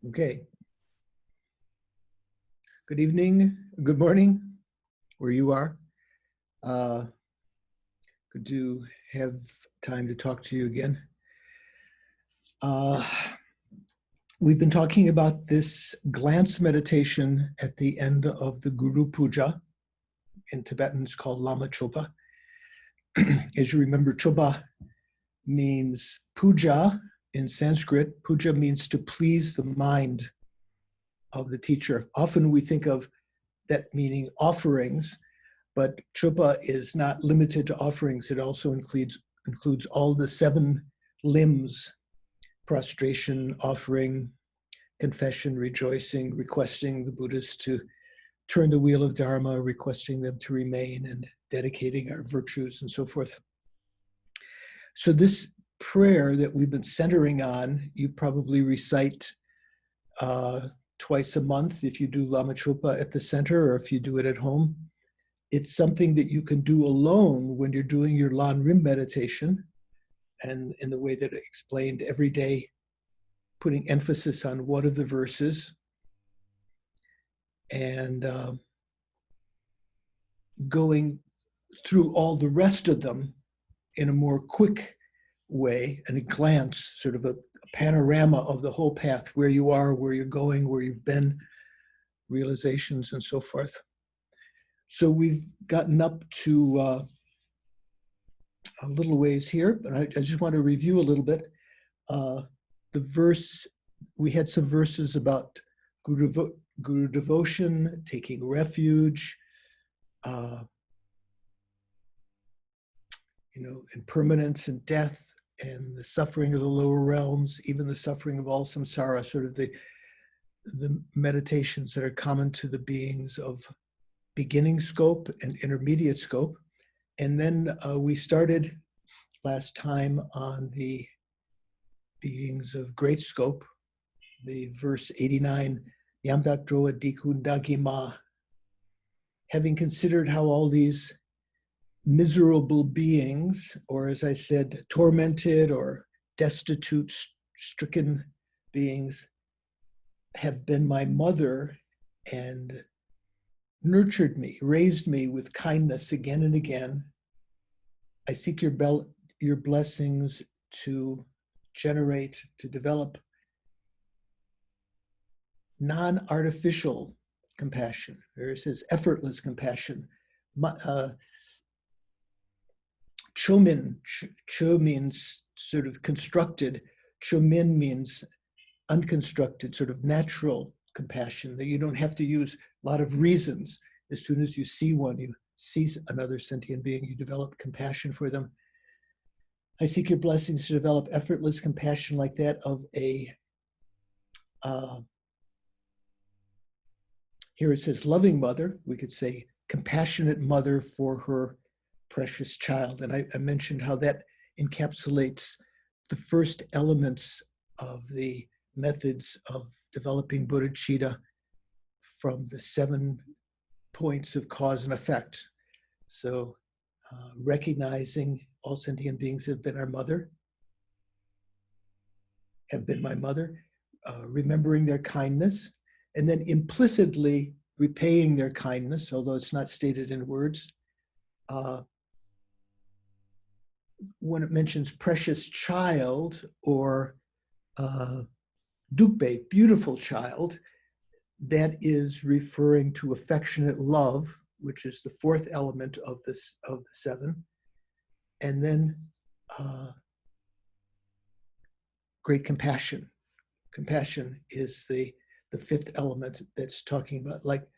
Okay. Good evening, good morning, where you are. Good to have time to talk to you again. We've been talking about this glance meditation at the end of the Guru Puja. In Tibetan, it's called Lama Chopa. As you remember, Chopa means puja in Sanskrit. Puja means to please the mind of the teacher. Often we think of that meaning offerings, but Chopa is not limited to offerings. It also includes all the 7 limbs: prostration, offering, confession, rejoicing, requesting the Buddhists to turn the wheel of Dharma, requesting them to remain, and dedicating our virtues and so forth. So this prayer that we've been centering on, you probably recite twice a month if you do Lama Chopa at the center or if you do it at home. It's something that you can do alone when you're doing your Lamrim meditation, and in the way that I explained, every day putting emphasis on one of the verses and going through all the rest of them in a more quick way, and a glance, sort of a panorama of the whole path, where you are, where you're going, where you've been, realizations and so forth. So we've gotten up to a little ways here, but I just want to review a little bit. The verse, we had some verses about Guru devotion, taking refuge, impermanence and death, and the suffering of the lower realms, even the suffering of all samsara, sort of the meditations that are common to the beings of beginning scope and intermediate scope. And then we started last time on the beings of great scope, the verse 89, Yamdak droa dikundagi ma. Having considered how all these miserable beings, or as I said, tormented or destitute, stricken beings, have been my mother and nurtured me, raised me with kindness again and again, I seek your blessings to generate, to develop non-artificial compassion. There it says effortless compassion. Chomin, cho means sort of constructed. Chomin means unconstructed, sort of natural compassion, that you don't have to use a lot of reasons. As soon as you see one, you see another sentient being, you develop compassion for them. I seek your blessings to develop effortless compassion like that of a, here it says loving mother. We could say compassionate mother for her precious child. And I mentioned how that encapsulates the first elements of the methods of developing bodhicitta from the 7 points of cause and effect. So recognizing all sentient beings have been our mother, have been my mother, remembering their kindness, and then implicitly repaying their kindness, although it's not stated in words. When it mentions precious child or dukbe, beautiful child, that is referring to affectionate love, which is the 4th element of the 7. And then great compassion. Compassion is the 5th element that's talking about, like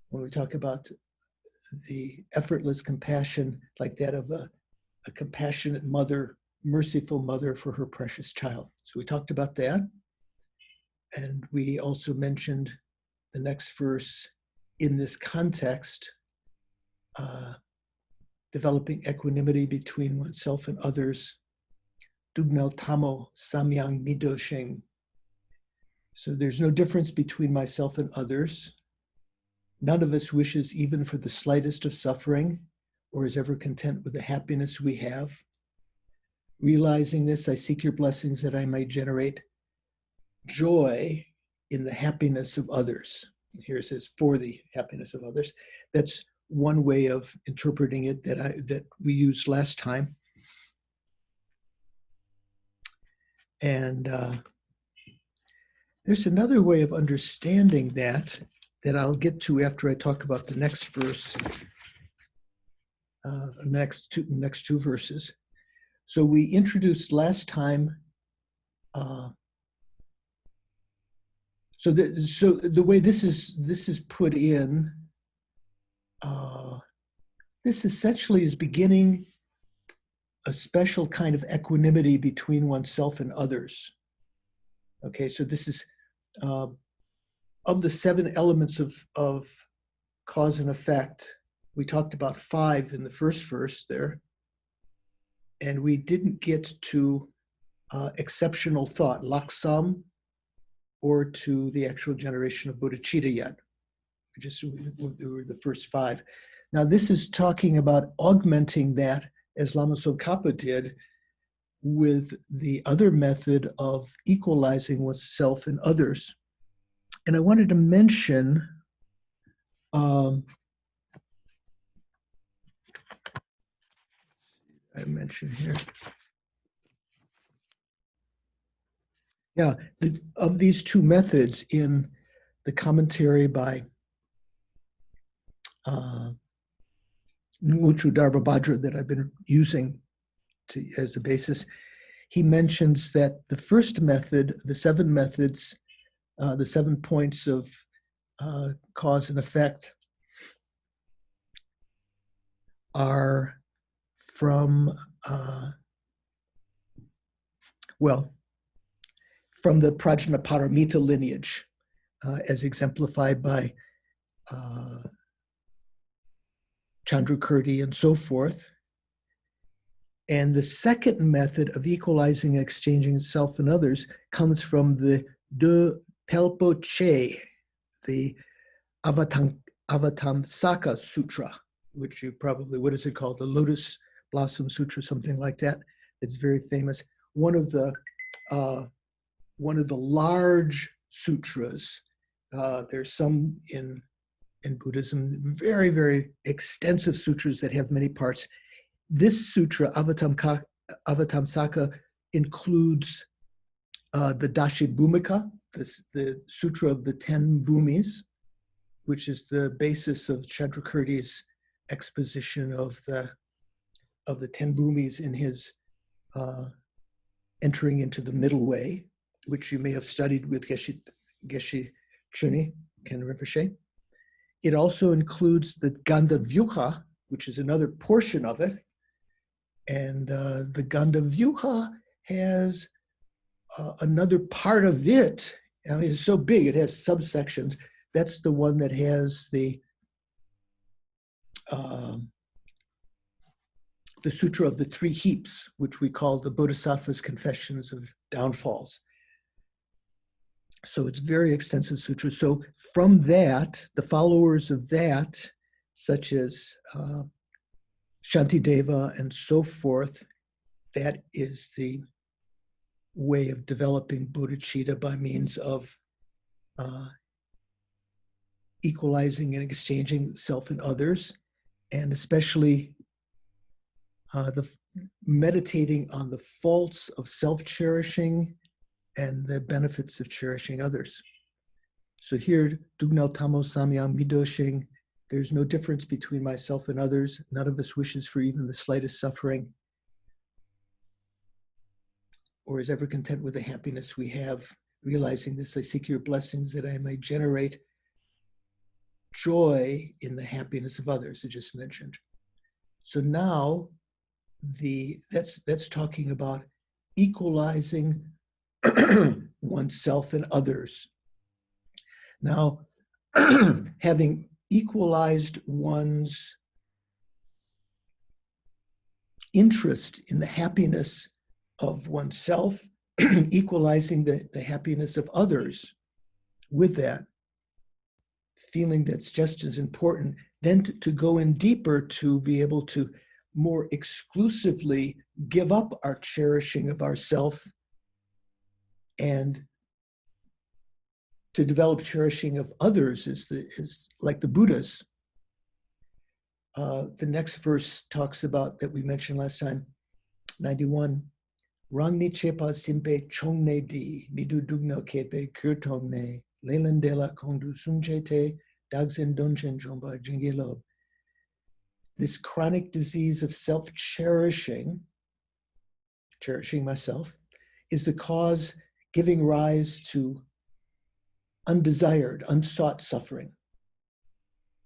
when we talk about the effortless compassion, like that of a compassionate mother, merciful mother for her precious child. So we talked about that. And we also mentioned the next verse in this context, developing equanimity between oneself and others. Dugnal tamo samyang midoshing. So there's no difference between myself and others. None of us wishes even for the slightest of suffering or is ever content with the happiness we have. Realizing this, I seek your blessings that I may generate joy in the happiness of others. Here it says, for the happiness of others. That's one way of interpreting it that we used last time. And there's another way of understanding that I'll get to after I talk about the next verse, next two verses. So we introduced last time. So the way this is put in, this essentially is beginning a special kind of equanimity between oneself and others. Okay, so this is of the 7 elements of cause and effect. We talked about 5 in the first verse there, and we didn't get to exceptional thought, laksam, or to the actual generation of bodhicitta yet. We were the first 5. Now this is talking about augmenting that, as Lama Tsongkhapa did, with the other method of equalizing oneself and others. And I wanted to mention I mentioned here. Yeah, of these 2 methods in the commentary by Muchu Darbabhadra that I've been using as the basis, he mentions that the first method, the 7 methods, the 7 points of cause and effect are from, from the Prajnaparamita lineage, as exemplified by Chandrakirti and so forth. And the second method of equalizing and exchanging self and others comes from the De Pelpo Che, the Avatam Saka Sutra, which you probably, what is it called? The Lotus Blossom Sutra, something like that. It's very famous. One of the large sutras. There's some in Buddhism, very, very extensive sutras that have many parts. This sutra, Avatam Saka, includes the Dashibhumika, the Sutra of the 10 Bhumis, which is the basis of Chandrakirti's exposition of the 10 Bhumis in his entering into the middle way, which you may have studied with Geshe Chuni, Ken Rinpoche. It also includes the Gandavyuha, which is another portion of it. And the Gandavyuha has another part of it. I mean, it's so big, it has subsections. That's the one that has the Sutra of the 3 Heaps, which we call the Bodhisattva's Confessions of Downfalls. So it's very extensive sutra. So from that, the followers of that, such as Shantideva and so forth, that is the way of developing bodhicitta by means of equalizing and exchanging self and others, and especially meditating on the faults of self-cherishing and the benefits of cherishing others. So here, Dugnal Tamo Samyam Midoshing, there's no difference between myself and others. None of us wishes for even the slightest suffering, or is ever content with the happiness we have. Realizing this, I seek your blessings that I may generate joy in the happiness of others, I just mentioned. So now, that's talking about equalizing oneself and others. Now, having equalized one's interest in the happiness of oneself, equalizing the happiness of others with that, feeling that's just as important, then to go in deeper to be able to more exclusively give up our cherishing of ourself and to develop cherishing of others is like the Buddhas. The next verse talks about, that we mentioned last time, 91. Rangni chepa simpe chongne di midu dugno kepe kirtongne lelandela kondu sunjete dagzen donchen jomba jingilo. This chronic disease of self-cherishing, cherishing myself, is the cause giving rise to undesired, unsought suffering.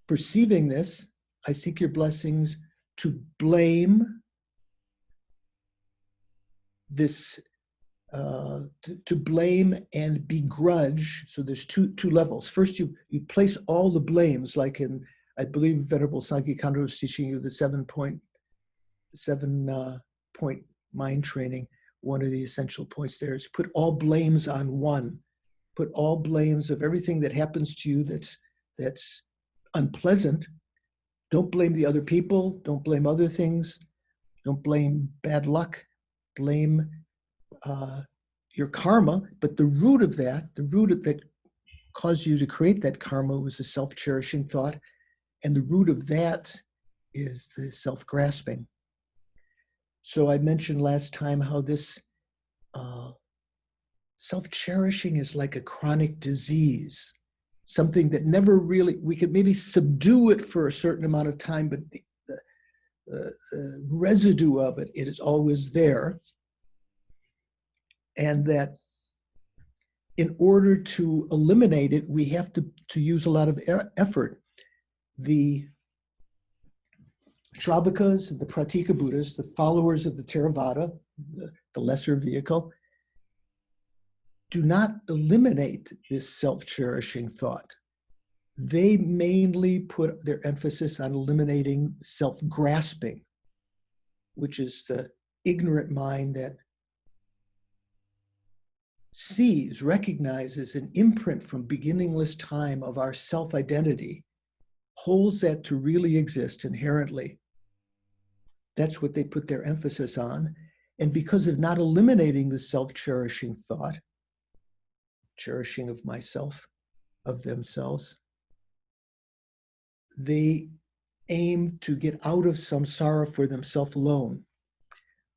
Perceiving this, I seek your blessings to blame this, to blame and begrudge. So there's two levels. First, you place all the blames, like in, I believe Venerable Sankhya Khandro is teaching you the 7-point mind training. One of the essential points there is put all blames on one. Put all blames of everything that happens to you that's unpleasant. Don't blame the other people. Don't blame other things. Don't blame bad luck. Blame your karma. But the root of that, that caused you to create that karma, was a self-cherishing thought. And the root of that is the self-grasping. So I mentioned last time how this self-cherishing is like a chronic disease, something that never really, we could maybe subdue it for a certain amount of time, but the residue of it is always there. And that in order to eliminate it, we have to use a lot of effort. The Shravakas and the Pratika Buddhas, the followers of the Theravada, the lesser vehicle, do not eliminate this self-cherishing thought. They mainly put their emphasis on eliminating self-grasping, which is the ignorant mind that sees, recognizes an imprint from beginningless time of our self-identity, holds that to really exist inherently. That's what they put their emphasis on. And because of not eliminating the self-cherishing thought, cherishing of myself, of themselves, they aim to get out of samsara for themselves alone.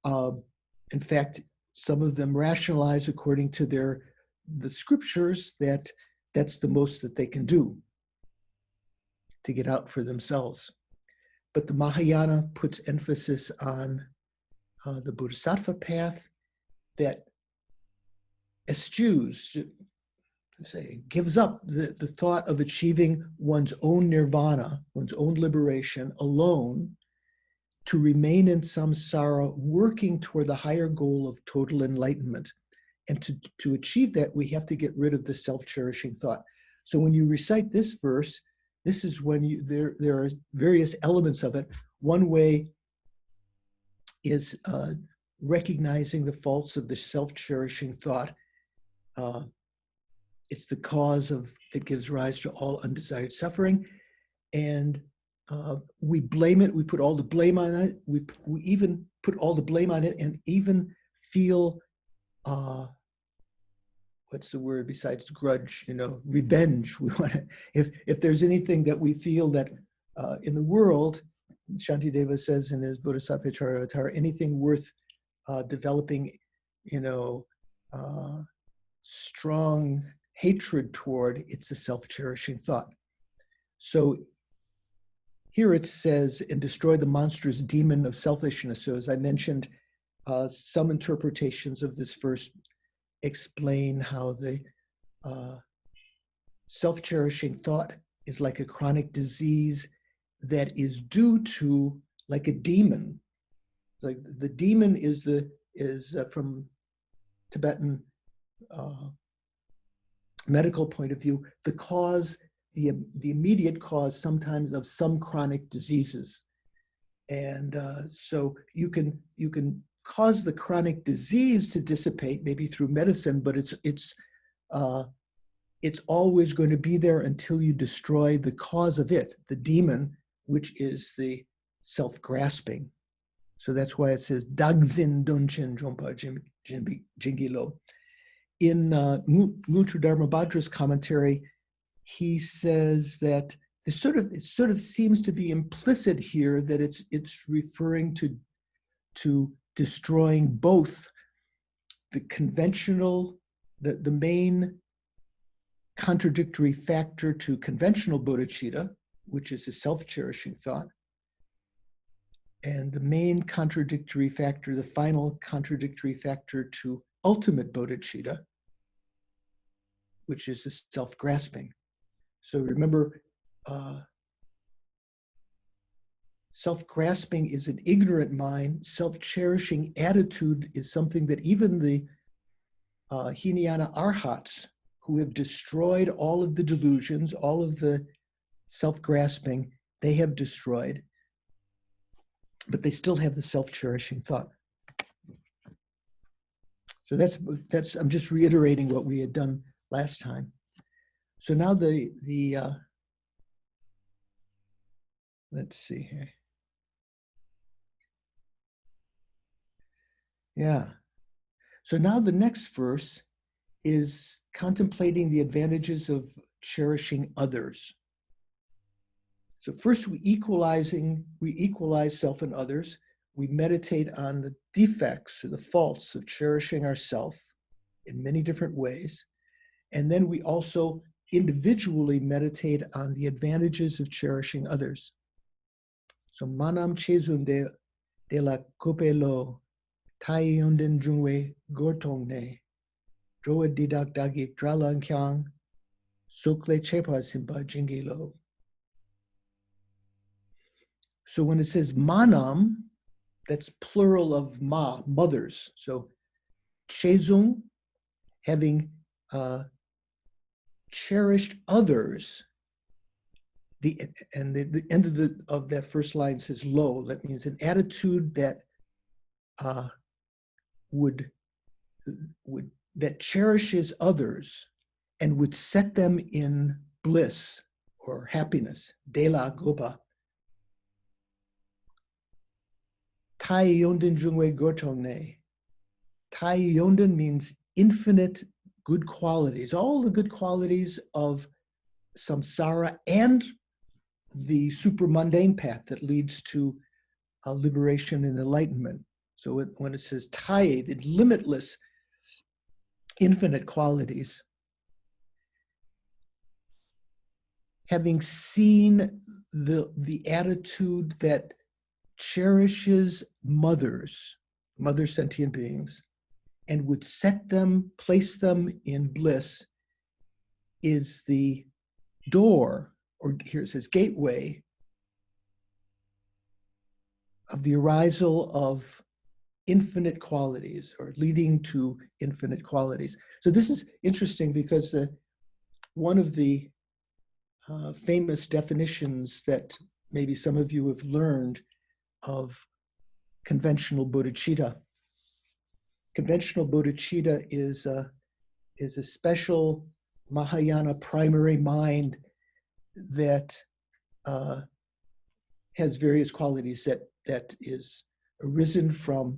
In fact, some of them rationalize according to the scriptures that that's the most that they can do to get out for themselves. But the Mahayana puts emphasis on the Bodhisattva path that eschews, gives up the thought of achieving one's own nirvana, one's own liberation alone, to remain in samsara, working toward the higher goal of total enlightenment. And to achieve that, we have to get rid of the self-cherishing thought. So when you recite this verse, this is when there are various elements of it. One way is recognizing the faults of the self-cherishing thought. It's the cause that gives rise to all undesired suffering. And we blame it, we put all the blame on it, we even put all the blame on it and even feel, what's the word besides grudge, revenge. We want to, if there's anything that we feel that in the world, Shantideva says in his Bodhisattva Charyavatara, anything worth developing, strong hatred toward, it's a self-cherishing thought. So here it says, and destroy the monstrous demon of selfishness. So as I mentioned, some interpretations of this verse explain how the self-cherishing thought is like a chronic disease that is due to, like a demon. Like the demon is from Tibetan medical point of view, the cause, the immediate cause sometimes of some chronic diseases. And so you can cause the chronic disease to dissipate, maybe through medicine, but it's always going to be there until you destroy the cause of it, the demon, which is the self-grasping. So that's why it says Dagzin Donchen Jompa Jingilo. in Mutra Dharmabhadra's commentary, he says that it sort of seems to be implicit here that it's referring to destroying both the conventional, the main contradictory factor to conventional bodhicitta, which is a self-cherishing thought, and the main contradictory factor, the final contradictory factor to ultimate bodhicitta, which is the self-grasping. So remember, self-grasping is an ignorant mind. Self-cherishing attitude is something that even the Hinayana Arhats, who have destroyed all of the delusions, all of the self-grasping, they have destroyed, but they still have the self-cherishing thought. So that's I'm just reiterating what we had done last time. So now let's see here. Yeah. So now the next verse is contemplating the advantages of cherishing others. So first we equalize self and others. We meditate on the defects or the faults of cherishing ourself in many different ways. And then we also individually meditate on the advantages of cherishing others. So manam chezun de la kopelo tai yonden jungwe gortongne droa didak dagi dralan kyang sukle chepa simpa jingilo. So when it says manam, that's plural of ma, mothers. So chezung, having cherished others. The end of that first line says lo. That means an attitude that that cherishes others and would set them in bliss or happiness. Dela gopa. Tai yonden jungwe gortongne. Tai yonden means infinite good qualities, all the good qualities of samsara and the supramundane path that leads to liberation and enlightenment. So when it says tai, the limitless, infinite qualities, having seen the attitude that cherishes mother sentient beings, and would place them in bliss, is the door, or here it says gateway, of the arisal of infinite qualities, or leading to infinite qualities. So this is interesting because one of the famous definitions that maybe some of you have learned of conventional bodhicitta. Conventional bodhicitta is a special Mahayana primary mind that has various qualities that is arisen from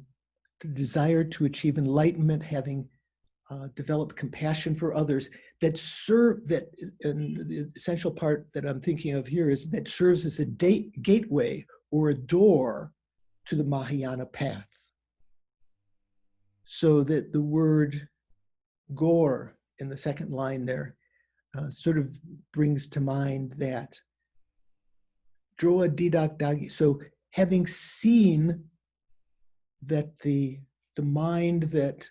the desire to achieve enlightenment, having developed compassion for others, and the essential part that I'm thinking of here is that serves as a gateway or a door to the Mahayana path. So that the word gore in the second line there sort of brings to mind that. Droa didak dagi. So having seen that the mind that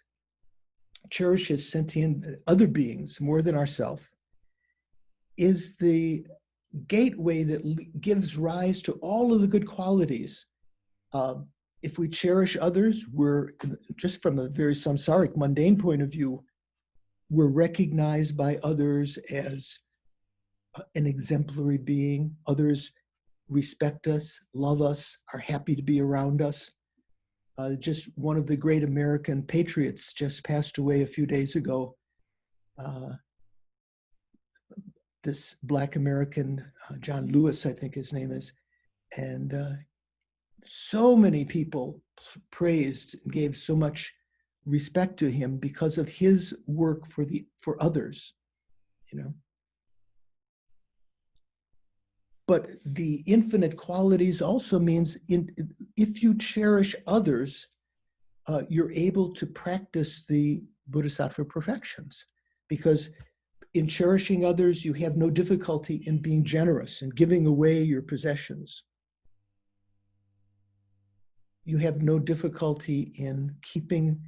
cherishes sentient other beings more than ourselves is the gateway that gives rise to all of the good qualities. If we cherish others, we're, just from a very samsaric, mundane point of view, we're recognized by others as an exemplary being. Others respect us, love us, are happy to be around us. Just one of the great American patriots just passed away a few days ago. This Black American, John Lewis, I think his name is, and so many people praised and gave so much respect to him because of his work for others, you know. But the infinite qualities also means if you cherish others, you're able to practice the Bodhisattva perfections, because in cherishing others, you have no difficulty in being generous and giving away your possessions. You have no difficulty in keeping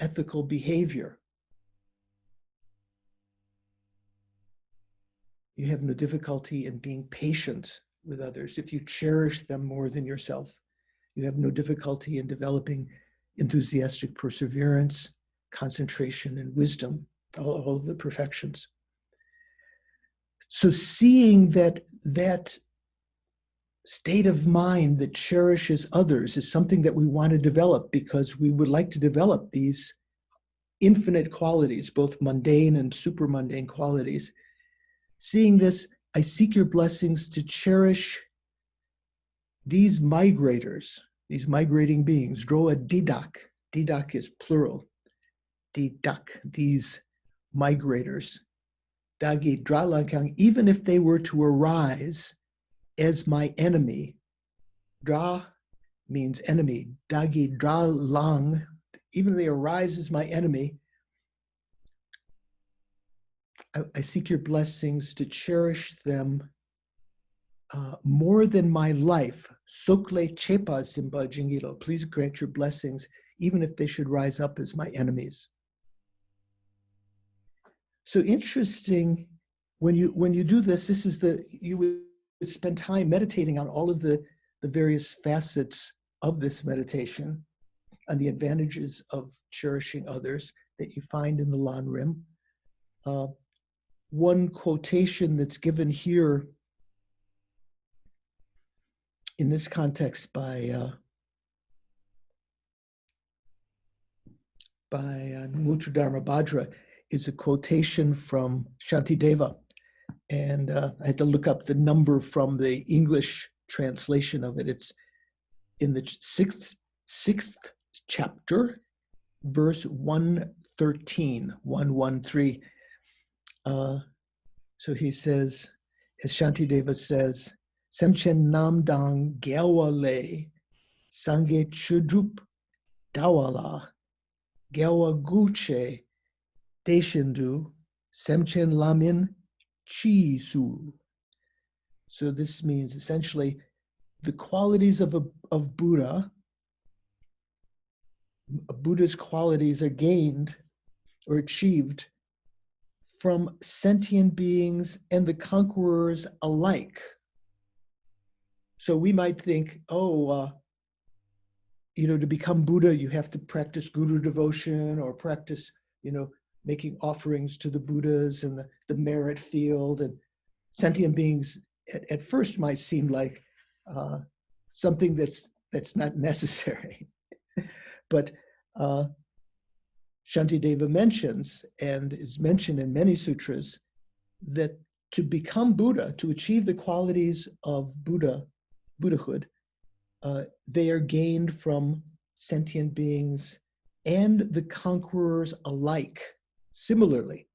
ethical behavior. You have no difficulty in being patient with others. If you cherish them more than yourself, you have no difficulty in developing enthusiastic perseverance, concentration, and wisdom, all of the perfections. So seeing that state of mind that cherishes others is something that we want to develop, because we would like to develop these infinite qualities, both mundane and super mundane qualities. Seeing this, I seek your blessings to cherish these migrators, these migrating beings. Droa didak. Didak is plural. Didak, these migrators. Dagi dralankang, even if they were to arise as my enemy. Dra means enemy. Dagi dralang, even if they arise as my enemy, I seek your blessings to cherish them more than my life. Sokle chepa simba jingilo. Please grant your blessings, even if they should rise up as my enemies. So interesting, when you do this, you would spend time meditating on all of the various facets of this meditation and the advantages of cherishing others that you find in the Lamrim. One quotation that's given here in this context by Muttradharma Bhadra is a quotation from Shantideva. And I had to look up the number from the English translation of it. It's in the sixth chapter, verse 113, 113. So he says, as Shantideva says, Semchen namdang gyawa le, sange chudrup dawala, gyawa guche, deshindu, semchen lamin chi su. So this means essentially the qualities of Buddha. Buddha's qualities are gained or achieved from sentient beings and the conquerors alike. So we might think, to become Buddha, you have to practice Guru devotion or practice, making offerings to the Buddhas and the merit field. And sentient beings at first might seem like something that's not necessary. But Shantideva mentions, and is mentioned in many sutras, that to become Buddha, to achieve the qualities of Buddhahood, they are gained from sentient beings and the conquerors alike, similarly.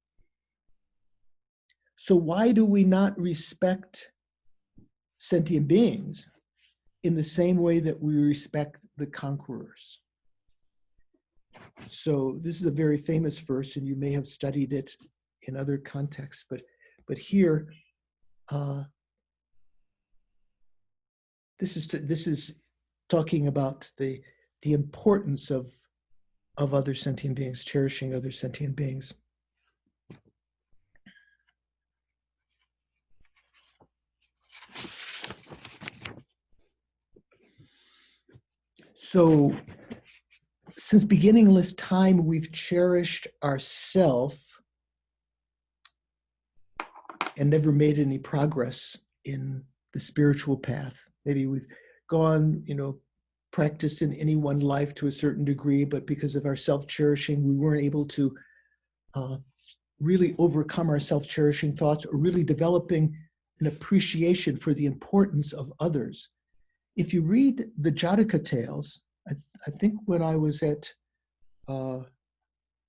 So why do we not respect sentient beings in the same way that we respect the conquerors? So this is a very famous verse, and you may have studied it in other contexts, but here, this is talking about the importance of other sentient beings, cherishing other sentient beings. So, since beginningless time, we've cherished ourself and never made any progress in the spiritual path. Maybe we've gone, practiced in any one life to a certain degree, but because of our self-cherishing, we weren't able to really overcome our self-cherishing thoughts, or really developing an appreciation for the importance of others. If you read the Jataka tales, I think when I was at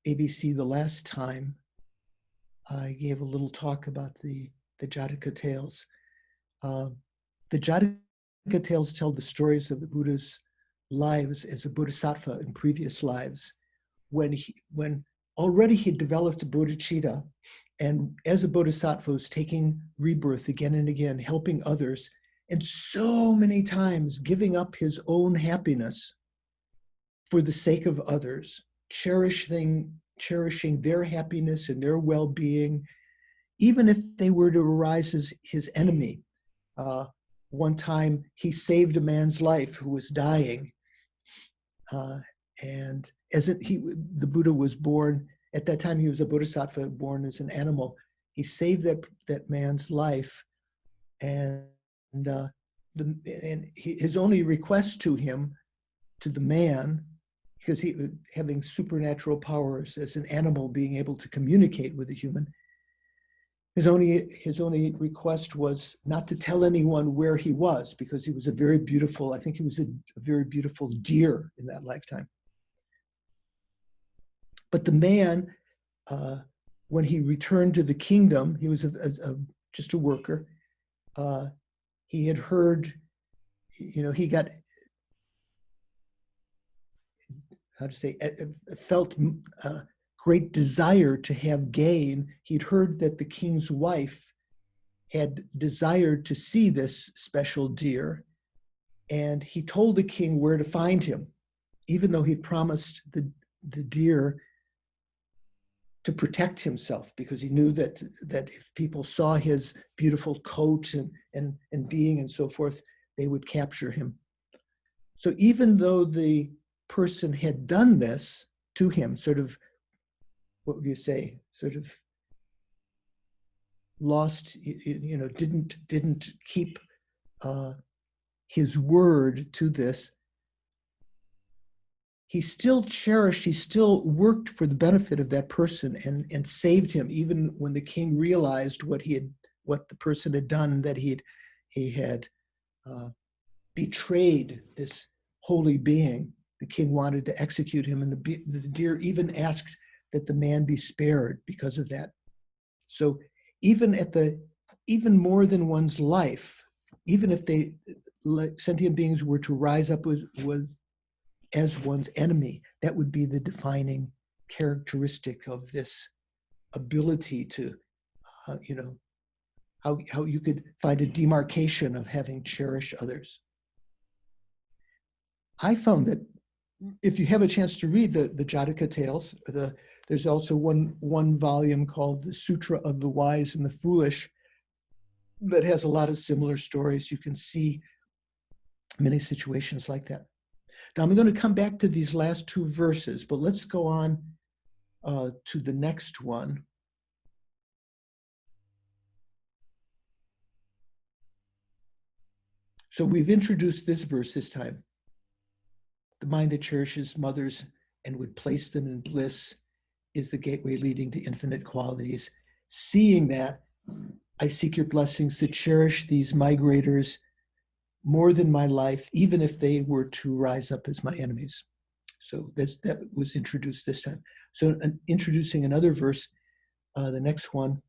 ABC the last time, I gave a little talk about the Jataka tales. The Jataka tales tell the stories of the Buddha's lives as a bodhisattva in previous lives, when already he developed bodhicitta, and as a bodhisattva was taking rebirth again and again, helping others, and so many times giving up his own happiness for the sake of others, cherishing their happiness and their well-being, even if they were to arise as his enemy. One time he saved a man's life who was dying. And the Buddha was born, at that time he was a bodhisattva born as an animal. He saved that man's life, and his only request to the man, because he having supernatural powers as an animal, being able to communicate with a human, his only request was not to tell anyone where he was, because he was a very beautiful, I think he was a very beautiful deer in that lifetime. But the man, when he returned to the kingdom, he was just a worker. He had heard, he got, felt great desire to have gain. He'd heard that the king's wife had desired to see this special deer, and he told the king where to find him, even though he'd promised the deer to protect himself, because he knew that if people saw his beautiful coat and being and so forth, they would capture him. So even though the person had done this to him, sort of, what would you say, sort of lost, didn't keep his word to this, he still cherished, he still worked for the benefit of that person and saved him, even when the king realized what the person had done, that he had betrayed this holy being. The king wanted to execute him, and the deer even asked that the man be spared because of that. So even more than one's life, even if sentient beings were to rise up as one's enemy, that would be the defining characteristic of this ability to, how you could find a demarcation of having cherished others. I found that if you have a chance to read the Jataka tales, there's also one volume called The Sutra of the Wise and the Foolish that has a lot of similar stories. You can see many situations like that. Now I'm going to come back to these last two verses, but let's go on to the next one. So we've introduced this verse this time. The mind that cherishes mothers and would place them in bliss is the gateway leading to infinite qualities. Seeing that, I seek your blessings to cherish these migrators more than my life, even if they were to rise up as my enemies. So that was introduced this time. So introducing another verse, the next one.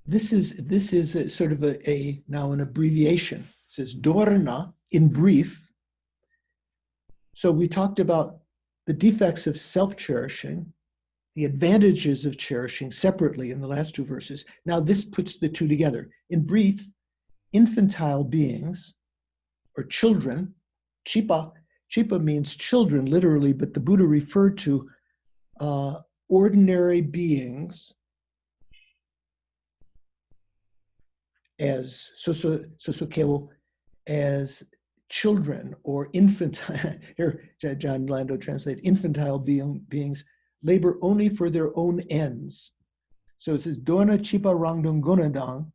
This is a sort of now an abbreviation. It says Dorna in brief. So we talked about the defects of self-cherishing, the advantages of cherishing separately in the last two verses. Now this puts the two together. In brief, infantile beings, or children, chipa means children literally, but the Buddha referred to ordinary beings as sosokewo, as children or infantile. Here, John Lando translates infantile beings labor only for their own ends. So it says dona chipa rangdong gonadang,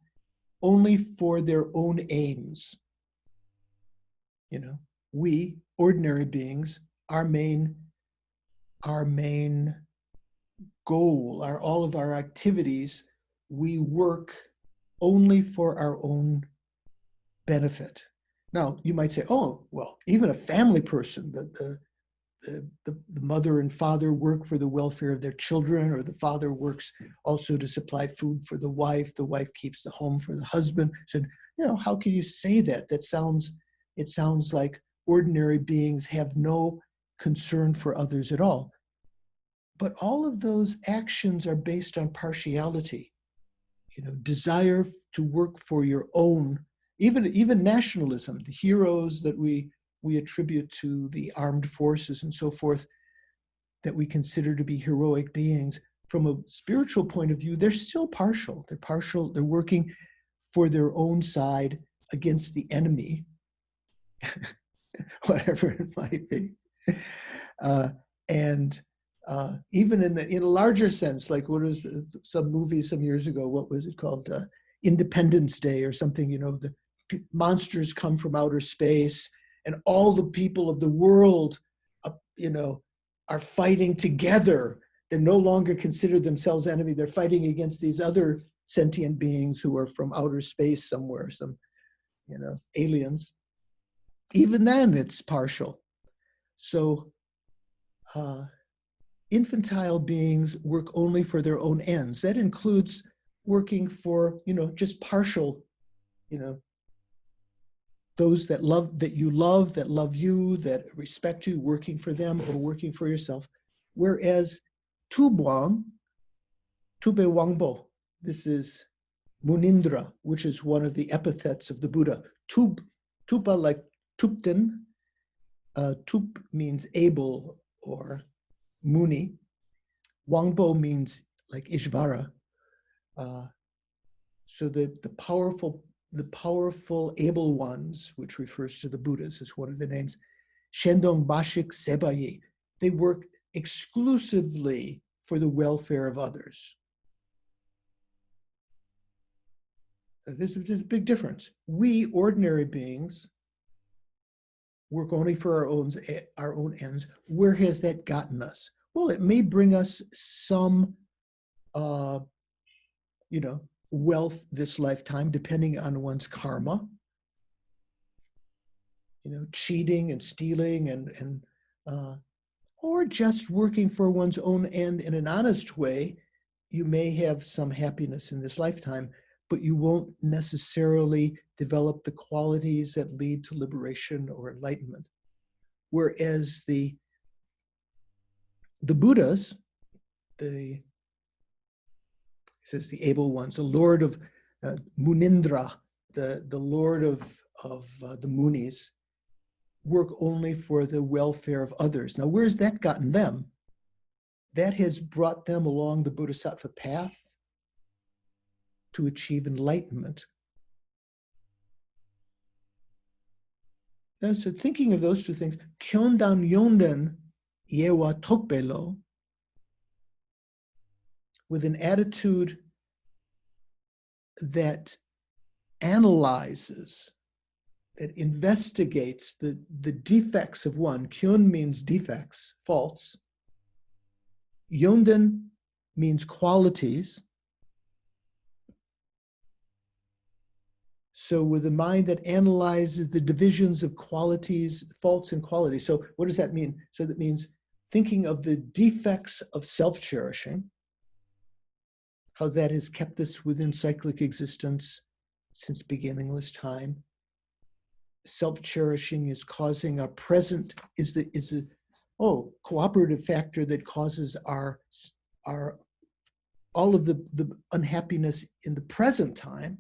only for their own aims. We ordinary beings, our main goal, all of our activities, we work only for our own benefit. Now, you might say, oh, well, even a family person, the mother and father work for the welfare of their children, or the father works also to supply food for the wife keeps the home for the husband. So, how can you say that? It sounds like ordinary beings have no concern for others at all. But all of those actions are based on partiality, desire to work for your own, even nationalism, the heroes that we attribute to the armed forces and so forth, that we consider to be heroic beings. From a spiritual point of view, they're still partial. They're working for their own side against the enemy, whatever it might be. And even in a larger sense, like what was some movie some years ago, what was it called? Independence Day or something, the monsters come from outer space and all the people of the world, are fighting together. They're no longer considered themselves enemy. They're fighting against these other sentient beings who are from outer space somewhere, some, aliens. Even then, it's partial. So infantile beings work only for their own ends. That includes working for, just partial, those that you love, that love you, that respect you, working for them or working for yourself. Whereas Tube Wangbo, this is Munindra, which is one of the epithets of the Buddha. Tupa, like Tupten. Tup means able or Muni. Wangbo means like Ishvara. So the powerful able ones, which refers to the Buddhas, is one of the names. Shendong Bashik Sebayi. They work exclusively for the welfare of others. There's a big difference. We ordinary beings work only for our own ends. Where has that gotten us? Well, it may bring us some, wealth this lifetime, depending on one's karma. Cheating and stealing and or just working for one's own end in an honest way. You may have some happiness in this lifetime, but you won't necessarily develop the qualities that lead to liberation or enlightenment. Whereas the Buddhas, he says the able ones, the Lord of Munindra, the Lord of the Munis, work only for the welfare of others. Now, where's that gotten them? That has brought them along the Bodhisattva path to achieve enlightenment. And so thinking of those two things, Kyondan Yonden Yewa Tokbelo, with an attitude that analyzes, that investigates the defects of one. Kyun means defects, faults. Yonden means qualities. So with a mind that analyzes the divisions of qualities, faults and qualities. So what does that mean? So that means thinking of the defects of self-cherishing, how that has kept us within cyclic existence since beginningless time. Self-cherishing is causing our present, is a cooperative factor that causes our all of the unhappiness in the present time.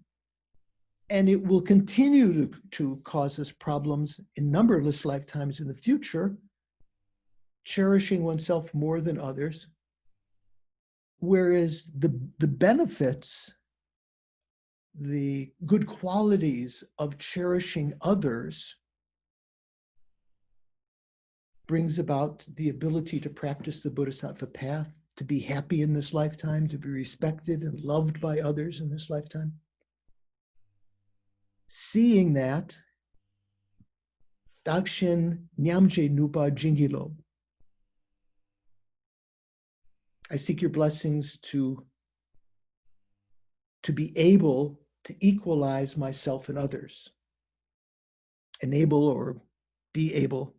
And it will continue to cause us problems in numberless lifetimes in the future, cherishing oneself more than others. Whereas the benefits, the good qualities of cherishing others brings about the ability to practice the Bodhisattva path, to be happy in this lifetime, to be respected and loved by others in this lifetime. Seeing that, Dakshin Nyamje Nupa Jingilo. I seek your blessings to be able to equalize myself and others. enable or be able,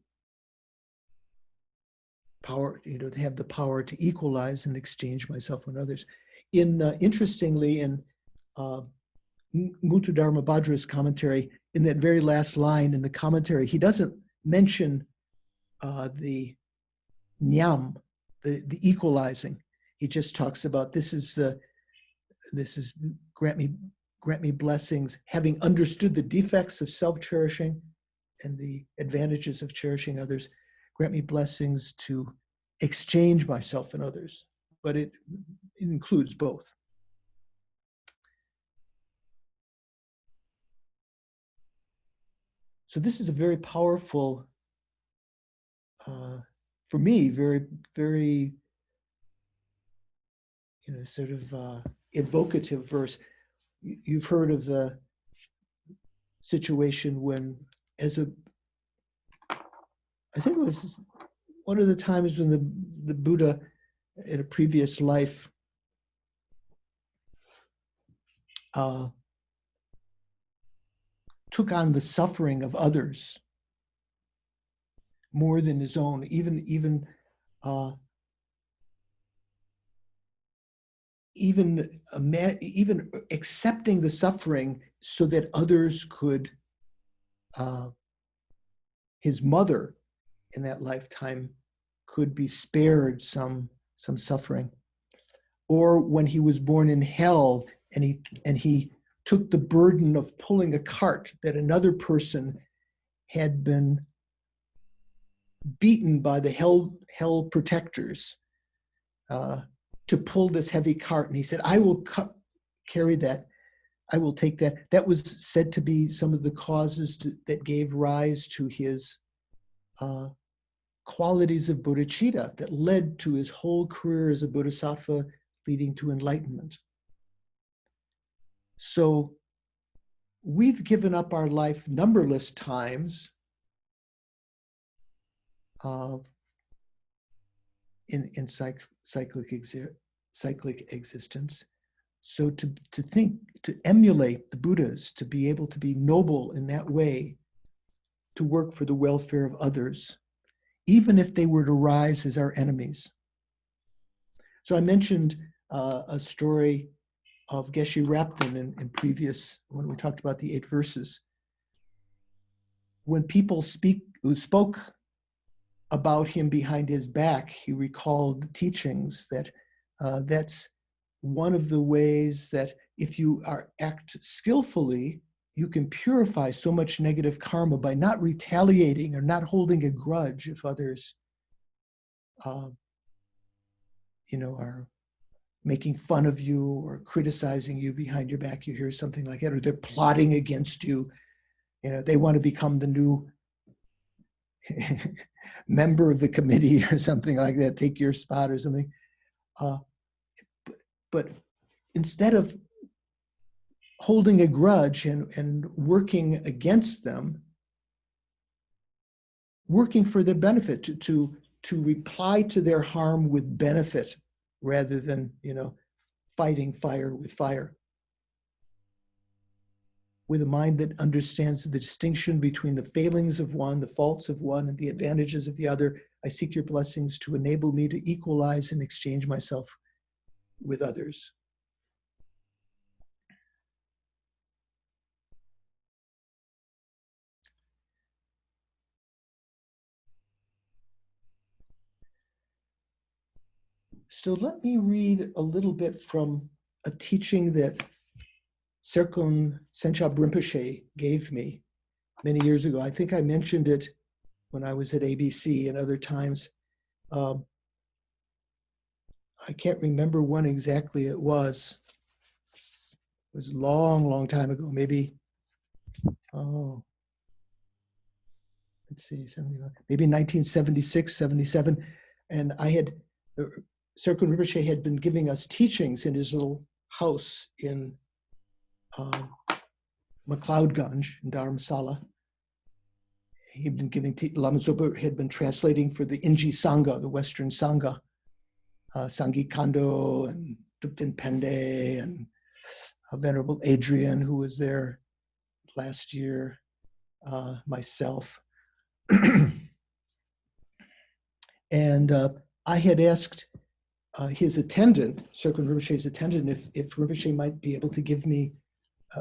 power, to have the power to equalize and exchange myself with others. Interestingly, in Mutu Dharma Bhadra's commentary, in that very last line in the commentary, he doesn't mention the nyam, the equalizing. He just talks about this is grant me blessings, having understood the defects of self-cherishing and the advantages of cherishing others, grant me blessings to exchange myself and others. But it includes both. So this is a very powerful, for me, very, very, sort of evocative verse. You've heard of the situation when, I think it was one of the times when the Buddha in a previous life took on the suffering of others more than his own, even accepting the suffering so that others could, his mother in that lifetime could be spared some suffering. Or when he was born in hell and he took the burden of pulling a cart that another person had been beaten by the hell protectors to pull this heavy cart. And he said, I will carry that. I will take that. That was said to be some of the causes that gave rise to his qualities of bodhicitta that led to his whole career as a bodhisattva, leading to enlightenment. So we've given up our life numberless times in cyclic existence. So to emulate the Buddhas, to be able to be noble in that way, to work for the welfare of others, even if they were to rise as our enemies. So I mentioned a story of Geshe Rapton in previous, when we talked about the 8 verses. When people who spoke about him behind his back, he recalled teachings that that's one of the ways that if you act skillfully, you can purify so much negative karma by not retaliating or not holding a grudge if others, are making fun of you or criticizing you behind your back. You hear something like that, or they're plotting against you. They want to become the new member of the committee or something like that, take your spot or something. But instead of holding a grudge and working against them, working for their benefit, to reply to their harm with benefit rather than, fighting fire with fire. With a mind that understands the distinction between the failings of one, the faults of one, and the advantages of the other, I seek your blessings to enable me to equalize and exchange myself with others. So let me read a little bit from a teaching that Serkon Senchab Rinpoche gave me many years ago. I think I mentioned it when I was at ABC and other times. I can't remember when exactly it was. It was a long, long time ago, maybe, let's see, maybe 1976, 77. And Serkon Rinpoche had been giving us teachings in his little house in McLeodganj in Dharamsala. He'd been giving, Lama Zopa had been translating for the Inji Sangha, the Western Sangha, Sangi Kando and Dupten Pende and Venerable Adrian, who was there last year. myself. And I had asked his attendant, Circle Rinpoche's attendant, if Rinpoche might be able to give me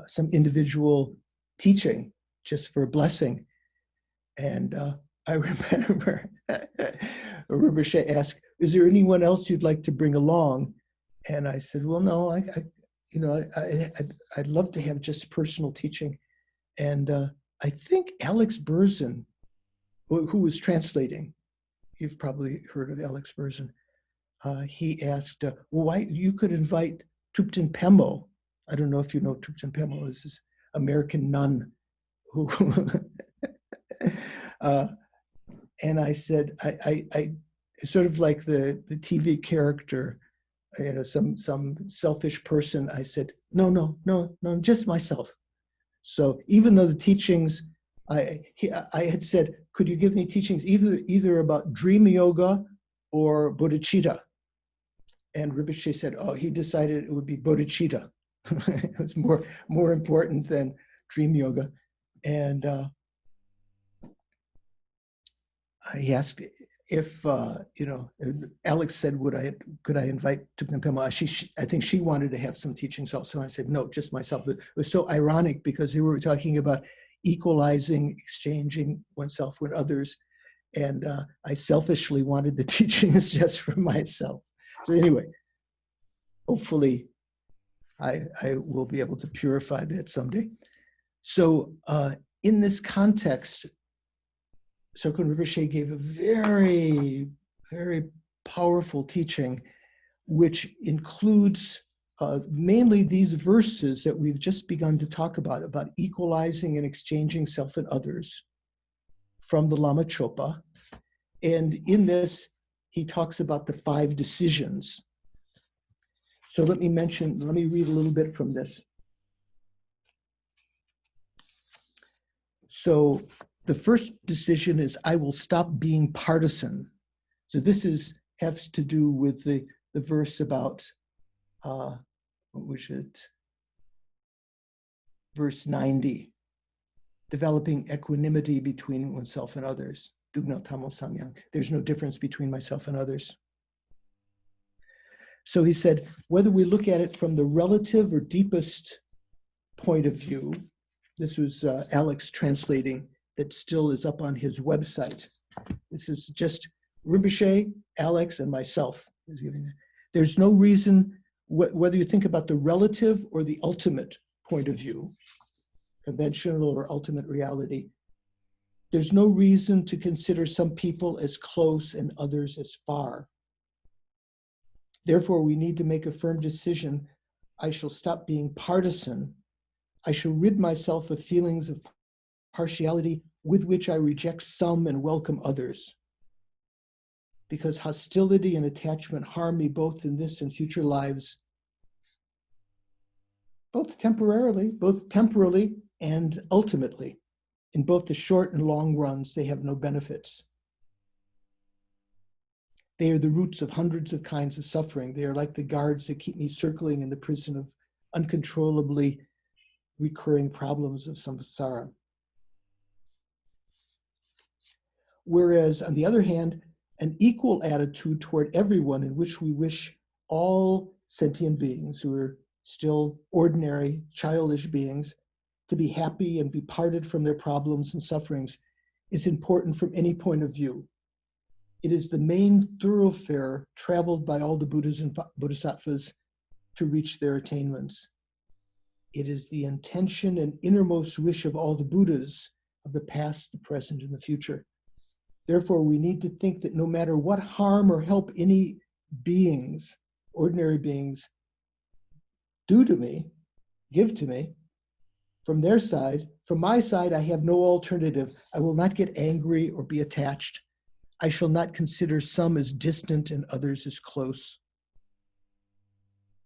some individual teaching just for a blessing. And I remember Rinpoche asked, "Is there anyone else you'd like to bring along?" And I said, "Well, no, I'd love to have just personal teaching." And I think Alex Berzin, who was translating, you've probably heard of Alex Berzin, he asked, well, why you could invite Thupten Pemo. I don't know if you know Thupten Pemo, is this American nun who, and I said, I sort of like the TV character, some selfish person. I said, no, just myself. So even though the teachings, I had said, could you give me teachings either about dream yoga or bodhicitta? And Rinpoche said, oh, he decided it would be bodhicitta. It was more important than dream yoga. And he asked if, Alex said, could I invite Thupten Pema? I think she wanted to have some teachings also. I said, no, just myself. It was so ironic because they were talking about equalizing, exchanging oneself with others. And I selfishly wanted the teachings just for myself. So anyway, hopefully I will be able to purify that someday. So in this context, Soka Rinpoche gave a very, very powerful teaching, which includes mainly these verses that we've just begun to talk about equalizing and exchanging self and others from the Lama Chopa. And in this, he talks about the 5 decisions. So let me read a little bit from this. So the first decision is, I will stop being partisan. So this has to do with the verse about, what was it? Verse 90, developing equanimity between oneself and others. Dugna tamo samyang. There's no difference between myself and others. So he said, whether we look at it from the relative or deepest point of view, this was Alex translating, that still is up on his website. This is just Rinpoche, Alex, and myself. There's no reason, whether you think about the relative or the ultimate point of view, conventional or ultimate reality, there's no reason to consider some people as close and others as far. Therefore, we need to make a firm decision. I shall stop being partisan. I shall rid myself of feelings of partiality with which I reject some and welcome others. Because hostility and attachment harm me both in this and future lives, both temporarily and ultimately. In both the short and long runs, they have no benefits. They are the roots of hundreds of kinds of suffering. They are like the guards that keep me circling in the prison of uncontrollably recurring problems of samsara. Whereas, on the other hand, an equal attitude toward everyone in which we wish all sentient beings who are still ordinary, childish beings to be happy and be parted from their problems and sufferings is important from any point of view. It is the main thoroughfare traveled by all the Buddhas and Bodhisattvas to reach their attainments. It is the intention and innermost wish of all the Buddhas of the past, the present, and the future. Therefore, we need to think that no matter what harm or help any beings, ordinary beings, do to me, give to me, from their side, from my side, I have no alternative. I will not get angry or be attached. I shall not consider some as distant and others as close.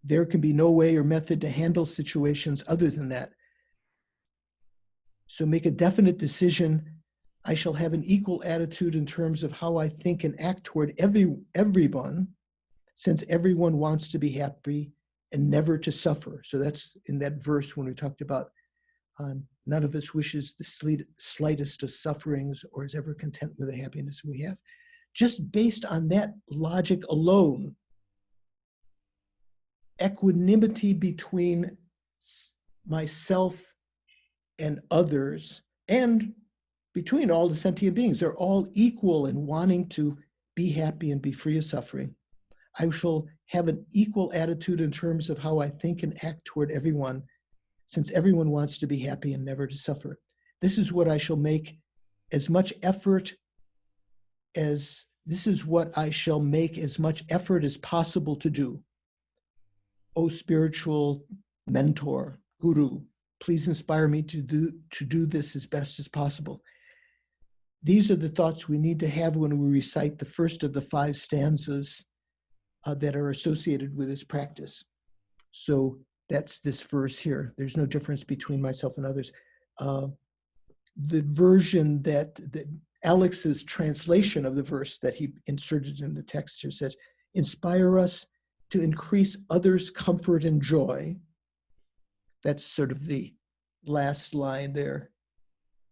There can be no way or method to handle situations other than that. So make a definite decision. I shall have an equal attitude in terms of how I think and act toward everyone, since everyone wants to be happy and never to suffer. So that's in that verse when we talked about None of us wishes the slightest of sufferings or is ever content with the happiness we have. Just based on that logic alone, equanimity between myself and others, and between all the sentient beings, they're all equal in wanting to be happy and be free of suffering. I shall have an equal attitude in terms of how I think and act toward everyone, since everyone wants to be happy and never to suffer. This is what I shall make as much effort as possible to do. O spiritual mentor, guru, please inspire me to do this as best as possible. These are the thoughts we need to have when we recite the first of the 5 stanzas that are associated with this practice. So that's this verse here. There's no difference between myself and others. The version that Alex's translation of the verse that he inserted in the text here says, inspire us to increase others' comfort and joy. That's sort of the last line there.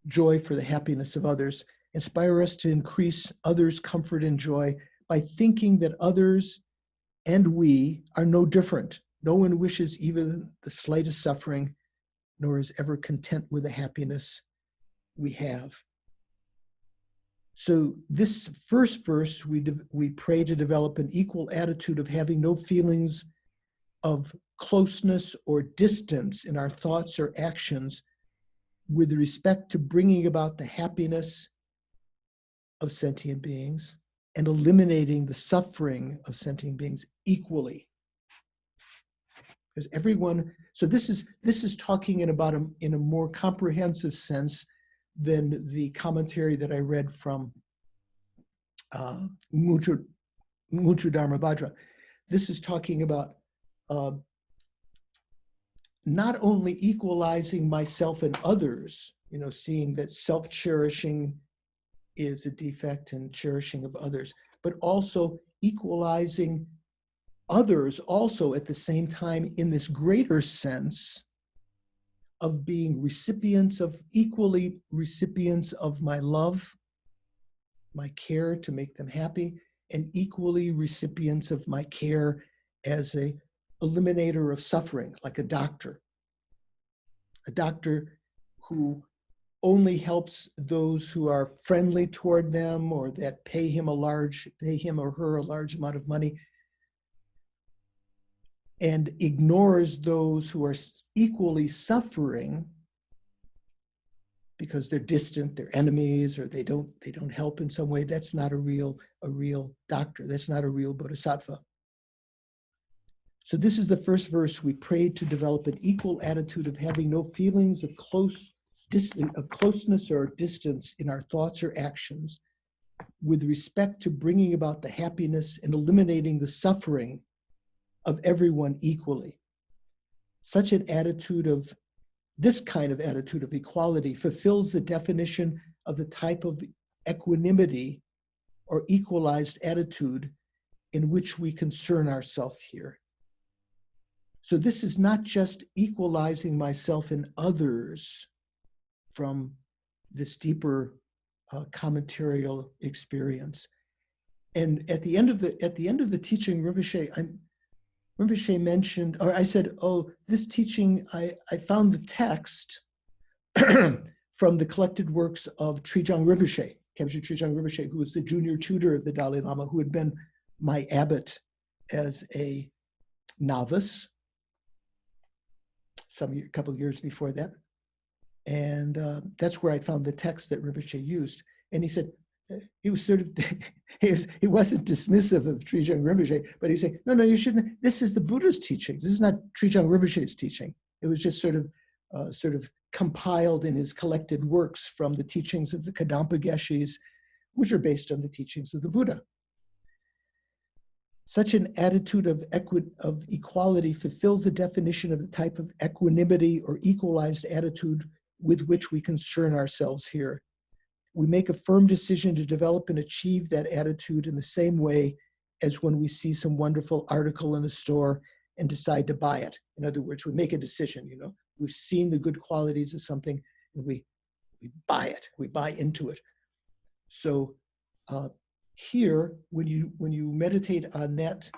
Joy for the happiness of others. Inspire us to increase others' comfort and joy by thinking that others and we are no different. No one wishes even the slightest suffering, nor is ever content with the happiness we have. So this first verse, we pray to develop an equal attitude of having no feelings of closeness or distance in our thoughts or actions with respect to bringing about the happiness of sentient beings and eliminating the suffering of sentient beings equally. Because everyone, so this is talking in a more comprehensive sense than the commentary that I read from Muchu Dharmabhadra. This is talking about not only equalizing myself and others, seeing that self-cherishing is a defect and cherishing of others, but also equalizing others also at the same time in this greater sense of being equally recipients of my love, my care to make them happy, and equally recipients of my care as a eliminator of suffering, like a doctor who only helps those who are friendly toward them or that pay him or her a large amount of money, and ignores those who are equally suffering because they're distant, they're enemies, or they don't help in some way. That's not a real doctor. That's not a real bodhisattva. So this is the first verse. We pray to develop an equal attitude of having no feelings of closeness or distance in our thoughts or actions with respect to bringing about the happiness and eliminating the suffering of everyone equally. This kind of attitude of equality fulfills the definition of the type of equanimity or equalized attitude in which we concern ourselves here. So this is not just equalizing myself and others from this deeper commentarial experience. And at the end of the teaching, Rinpoche mentioned, or I said, this teaching, I found the text from the collected works of Trijang Rinpoche, Khyentse Trijang Rinpoche, who was the junior tutor of the Dalai Lama, who had been my abbot as a novice a couple of years before that. And that's where I found the text that Rinpoche used. And he said, he was sort of, he wasn't dismissive of Trijang Rinpoche, but he said, no, you shouldn't. This is the Buddha's teachings. This is not Trijang Rinpoche's teaching. It was just sort of compiled in his collected works from the teachings of the Kadampa Geshis, which are based on the teachings of the Buddha. Such an attitude of equality fulfills the definition of the type of equanimity or equalized attitude with which we concern ourselves here. We make a firm decision to develop and achieve that attitude in the same way as when we see some wonderful article in a store and decide to buy it. In other words, we make a decision, We've seen the good qualities of something, and we buy it. We buy into it. So here, when you meditate on that,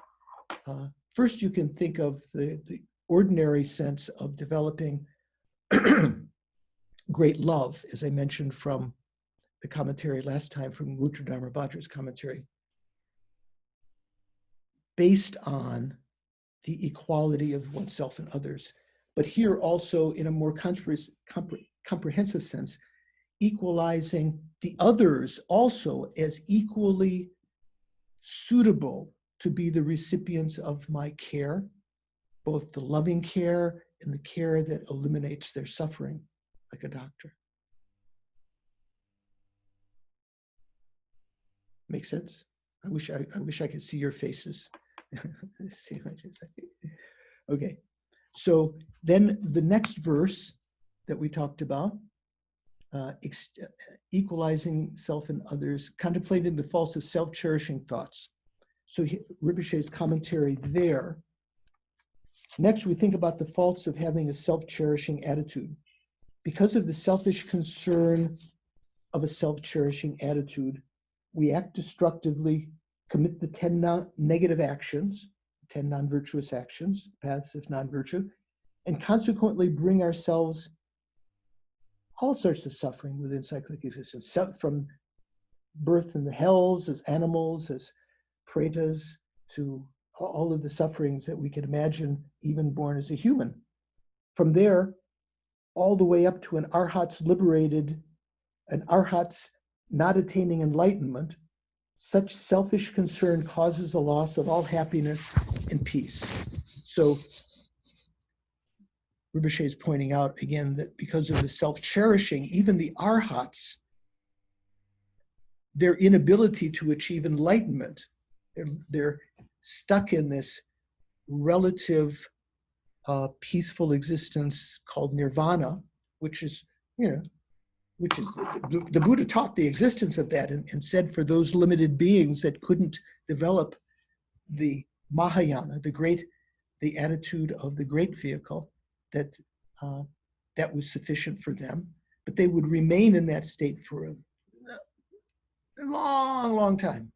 first you can think of the ordinary sense of developing great love, as I mentioned from the commentary last time, from Rudradarma Bhadra's commentary, based on the equality of oneself and others. But here also, in a more comprehensive sense, equalizing the others also as equally suitable to be the recipients of my care, both the loving care and the care that eliminates their suffering, like a doctor. Make sense? I wish I could see your faces. Okay, so then the next verse that we talked about, equalizing self and others, contemplating the faults of self-cherishing thoughts. So Rinpoche's commentary there. Next, we think about the faults of having a self-cherishing attitude. Because of the selfish concern of a self-cherishing attitude, we act destructively, commit the 10 negative actions, 10 non-virtuous actions, paths of non-virtue, and consequently bring ourselves all sorts of suffering within cyclic existence, from birth in the hells as animals, as pretas, to all of the sufferings that we can imagine even born as a human. From there, all the way up to an arhat's liberated, an arhat's not attaining enlightenment. Such selfish concern causes the loss of all happiness and peace. So Rinpoche is pointing out again that because of the self-cherishing, even the arhats, their inability to achieve enlightenment, they're stuck in this relative peaceful existence called nirvana, which is, the Buddha taught the existence of that and said for those limited beings that couldn't develop the Mahayana, the attitude of the great vehicle, that was sufficient for them, but they would remain in that state for a long, long time.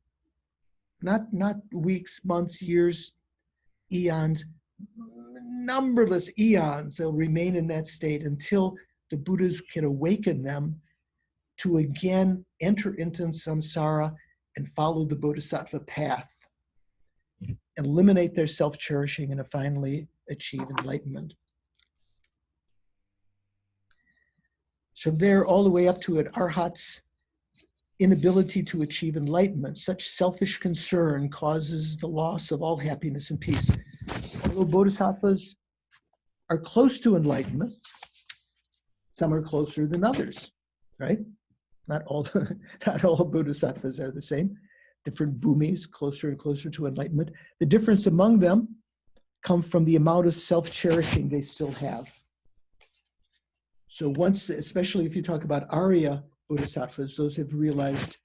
Not weeks, months, years, eons, numberless eons. They'll remain in that state until the Buddhas can awaken them to again enter into samsara and follow the bodhisattva path, eliminate their self-cherishing, and finally achieve enlightenment. So there, all the way up to an arhat's inability to achieve enlightenment, such selfish concern causes the loss of all happiness and peace. Although bodhisattvas are close to enlightenment, some are closer than others, right? Not all bodhisattvas are the same. Different bhumis, closer and closer to enlightenment. The difference among them comes from the amount of self-cherishing they still have. So once, especially if you talk about Arya bodhisattvas, those have realized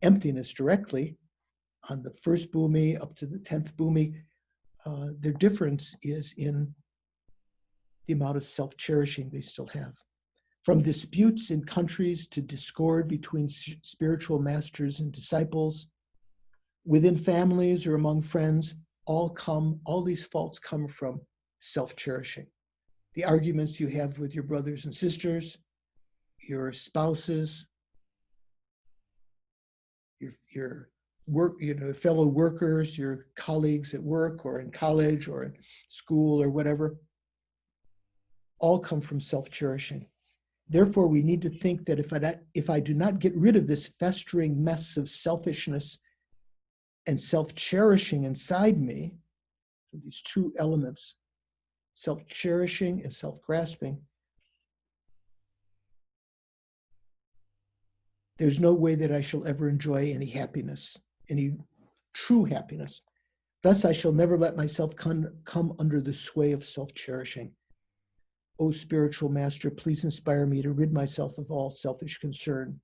emptiness directly on the first bhumi up to the 10th bhumi, their difference is in the amount of self-cherishing they still have. From disputes in countries to discord between spiritual masters and disciples, within families or among friends, all these faults come from self-cherishing. The arguments you have with your brothers and sisters, your spouses, your work, fellow workers, your colleagues at work or in college or in school or whatever, all come from self-cherishing. Therefore, we need to think that if I do not get rid of this festering mess of selfishness and self-cherishing inside me, so these two elements, self-cherishing and self-grasping, there's no way that I shall ever enjoy any happiness, any true happiness. Thus, I shall never let myself come under the sway of self-cherishing. O spiritual master, please inspire me to rid myself of all selfish concern.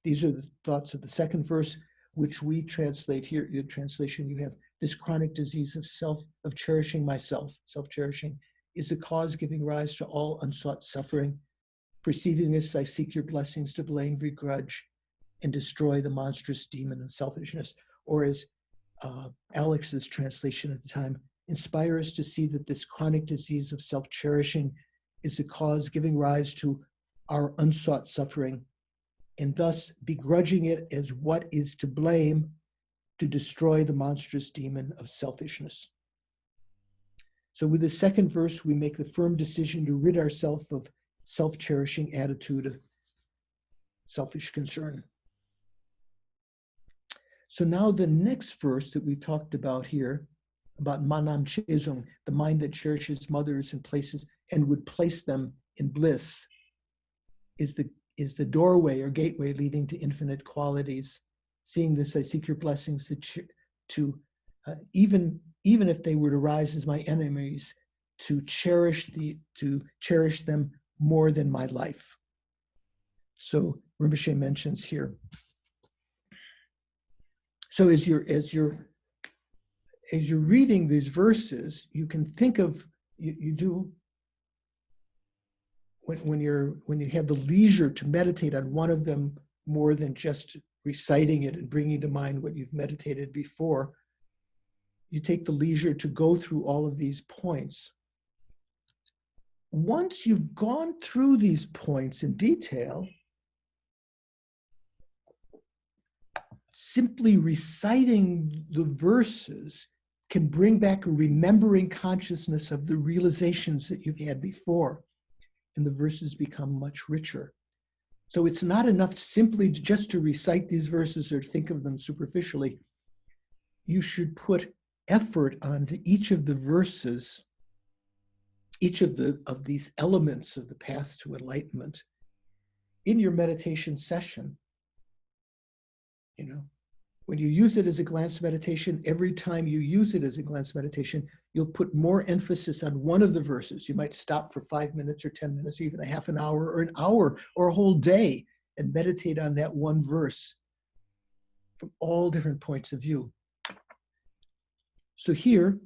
These are the thoughts of the second verse, which we translate here. In translation, you have this chronic disease of cherishing myself. Self-cherishing is a cause giving rise to all unsought suffering. Perceiving this, I seek your blessings to blame, begrudge, and destroy the monstrous demon of selfishness. Or as Alex's translation at the time, inspire us to see that this chronic disease of self-cherishing is a cause giving rise to our unsought suffering, and thus begrudging it as what is to blame, to destroy the monstrous demon of selfishness. So with the second verse, we make the firm decision to rid ourselves of self-cherishing attitude of selfish concern. So now the next verse that we talked about here, about Manam Chezung, the mind that cherishes mothers and places and would place them in bliss, is the doorway or gateway leading to infinite qualities. Seeing this, I seek your blessings to even if they were to rise as my enemies, to cherish them more than my life. So Rinpoche mentions here. So as you're reading these verses, you can think of you do when you have the leisure to meditate on one of them more than just reciting it and bringing to mind what you've meditated before. You take the leisure to go through all of these points. Once you've gone through these points in detail, simply reciting the verses can bring back a remembering consciousness of the realizations that you've had before, and the verses become much richer. So it's not enough simply just to recite these verses or think of them superficially. You should put effort onto each of the verses, each of these elements of the path to enlightenment in your meditation session. You know, when you use it as a glance meditation, every time you use it as a glance meditation, you'll put more emphasis on one of the verses. You might stop for 5 minutes or 10 minutes, or even a half an hour or an hour or a whole day and meditate on that one verse from all different points of view. So here,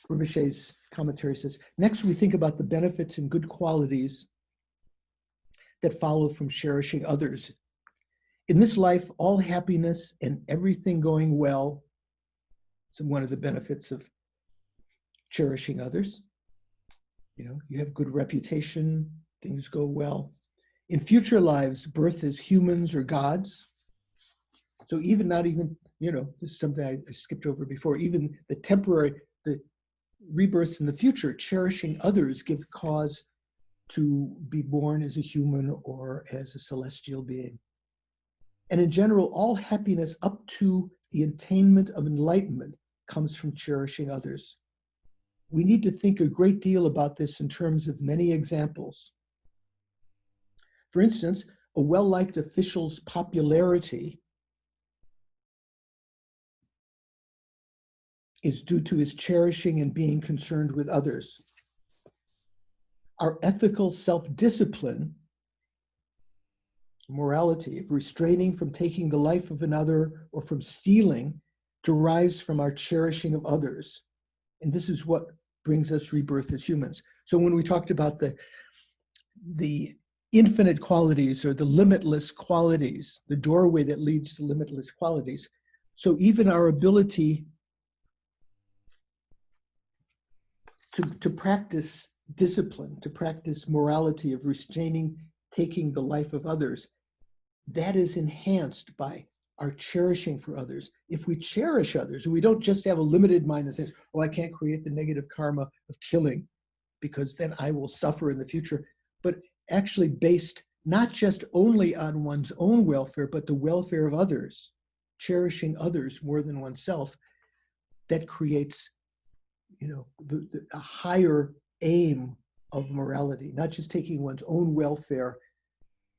Rinpoche's commentary says, next we think about the benefits and good qualities that follow from cherishing others. In this life, all happiness and everything going well is one of the benefits of cherishing others. You know, you have good reputation, things go well. In future lives, birth as humans or gods. So even not even, you know, this is something I skipped over before, even the rebirths in the future, cherishing others gives cause to be born as a human or as a celestial being. And in general, all happiness up to the attainment of enlightenment comes from cherishing others. We need to think a great deal about this in terms of many examples. For instance, a well-liked official's popularity is due to his cherishing and being concerned with others. Our ethical self-discipline, morality of restraining from taking the life of another or from stealing, derives from our cherishing of others. And this is what brings us rebirth as humans. So when we talked about the infinite qualities or the limitless qualities, the doorway that leads to limitless qualities, so even our ability to practice discipline, to practice morality of restraining, taking the life of others, that is enhanced by our cherishing for others. If we cherish others, we don't just have a limited mind that says, oh, I can't create the negative karma of killing because then I will suffer in the future, but actually based not just only on one's own welfare, but the welfare of others, cherishing others more than oneself, that creates, you know, a higher aim of morality, not just taking one's own welfare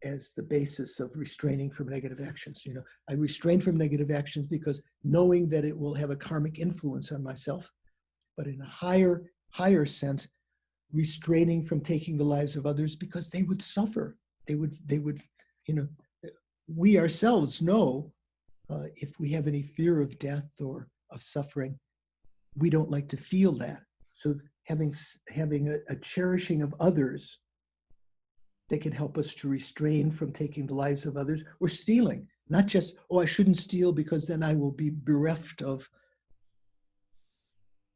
as the basis of restraining from negative actions. You know, I restrain from negative actions because knowing that it will have a karmic influence on myself, but in a higher sense, restraining from taking the lives of others because they would suffer. They would, you know, we ourselves know if we have any fear of death or of suffering, we don't like to feel that. So having a cherishing of others, they can help us to restrain from taking the lives of others, or stealing. Not just, oh, I shouldn't steal because then I will be bereft of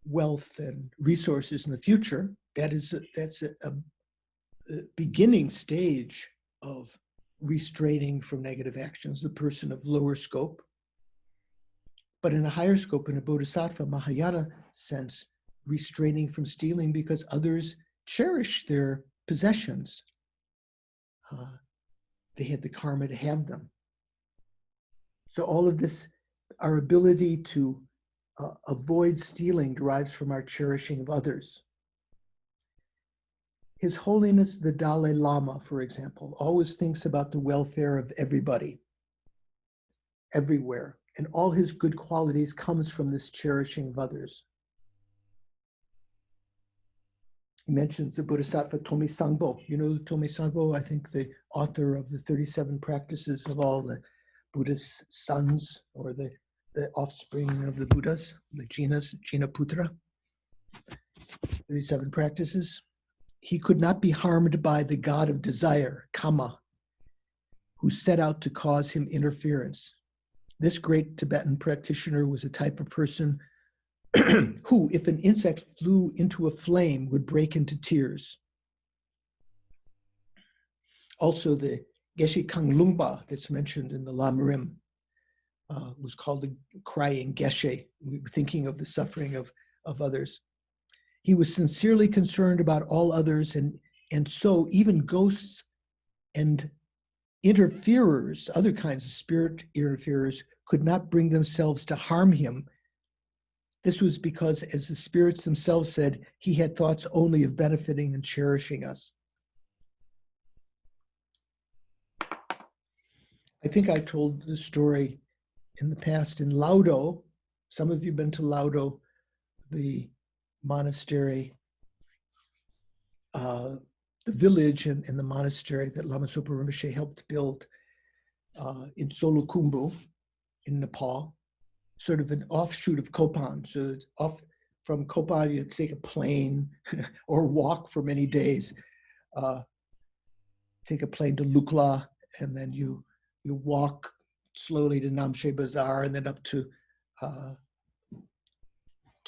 wealth and resources in the future. That's a beginning stage of restraining from negative actions, the person of lower scope. But in a higher scope, in a Bodhisattva Mahayana sense, restraining from stealing because others cherish their possessions. They had the karma to have them. So all of this, our ability to avoid stealing derives from our cherishing of others. His Holiness the Dalai Lama, for example, always thinks about the welfare of everybody, everywhere. And all his good qualities comes from this cherishing of others. He mentions the Bodhisattva Tomi Sangpo. You know Tomi Sangpo, I think the author of the 37 practices of all the Buddha's sons, or the offspring of the Buddhas, the Jina Putra, 37 practices. He could not be harmed by the god of desire, Kama, who set out to cause him interference. This great Tibetan practitioner was a type of person who, if an insect flew into a flame, would break into tears. Also, the Geshe Kanglungpa that's mentioned in the Lamrim was called the crying Geshe, thinking of the suffering of others. He was sincerely concerned about all others, and so even ghosts and interferers, other kinds of spirit interferers, could not bring themselves to harm him. This was because, as the spirits themselves said, he had thoughts only of benefiting and cherishing us. I think I told this story in the past in Laudo. Some of you have been to Laudo, the monastery, the village and the monastery that Lama Zopa Rinpoche helped build in Solukhumbu in Nepal, sort of an offshoot of Kopan. So off from Kopan, you take a plane or walk for many days, take a plane to Lukla, and then you walk slowly to Namche Bazaar, and then up to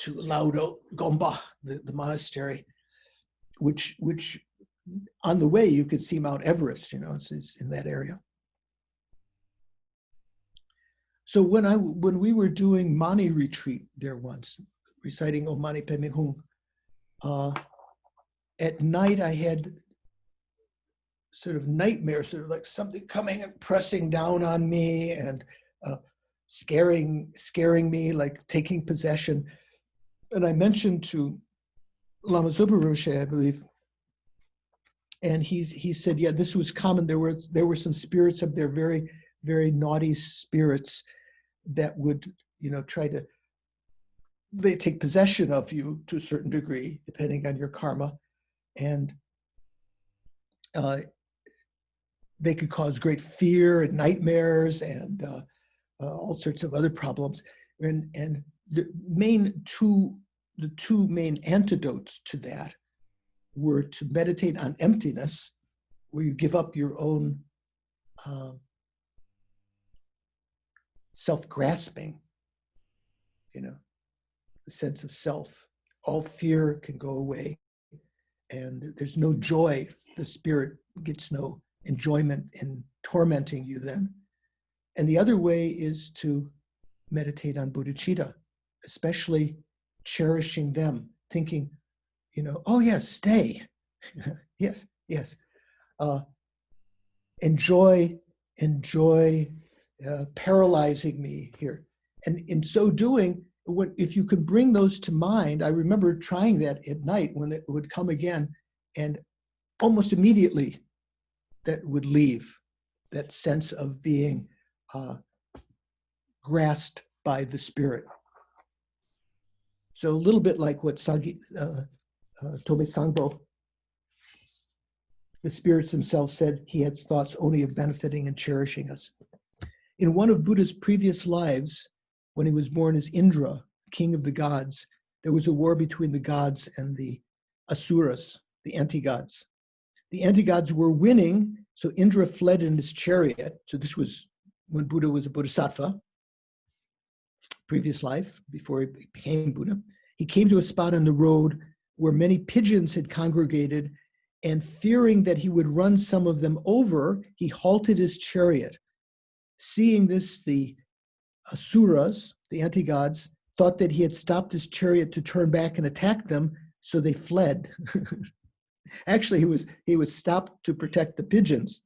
Laudo Gomba, the monastery, which on the way you could see Mount Everest. You know, it's in that area. So when we were doing Mani retreat there once, reciting Om Mani Padme Hum, at night I had sort of nightmares, sort of like something coming and pressing down on me and scaring me, like taking possession. And I mentioned to Lama Zopa Rinpoche, I believe, and he said, yeah, this was common. There were some spirits up there, very, very naughty spirits that would, they take possession of you to a certain degree, depending on your karma. And they could cause great fear and nightmares and all sorts of other problems. And the two main antidotes to that were to meditate on emptiness, where you give up your own self-grasping, the sense of self. All fear can go away, and there's no joy. The spirit gets no enjoyment in tormenting you then. And the other way is to meditate on bodhicitta, especially cherishing them, thinking, oh yes, stay. yes. Enjoy paralyzing me here. And in so doing, if you can bring those to mind, I remember trying that at night when it would come again, and almost immediately that would leave, that sense of being grasped by the spirit. So a little bit like what Tomi Sangpo, the spirits themselves said, he had thoughts only of benefiting and cherishing us. In one of Buddha's previous lives, when he was born as Indra, king of the gods, There was a war between the gods and the asuras, the anti-gods. The anti-gods were winning, so Indra fled in his chariot. So this was when Buddha was a bodhisattva, previous life, before he became Buddha. He came to a spot on the road where many pigeons had congregated, and fearing that he would run some of them over, he halted his chariot. Seeing this, the asuras, the anti-gods, thought that he had stopped his chariot to turn back and attack them, so they fled. Actually, he was stopped to protect the pigeons.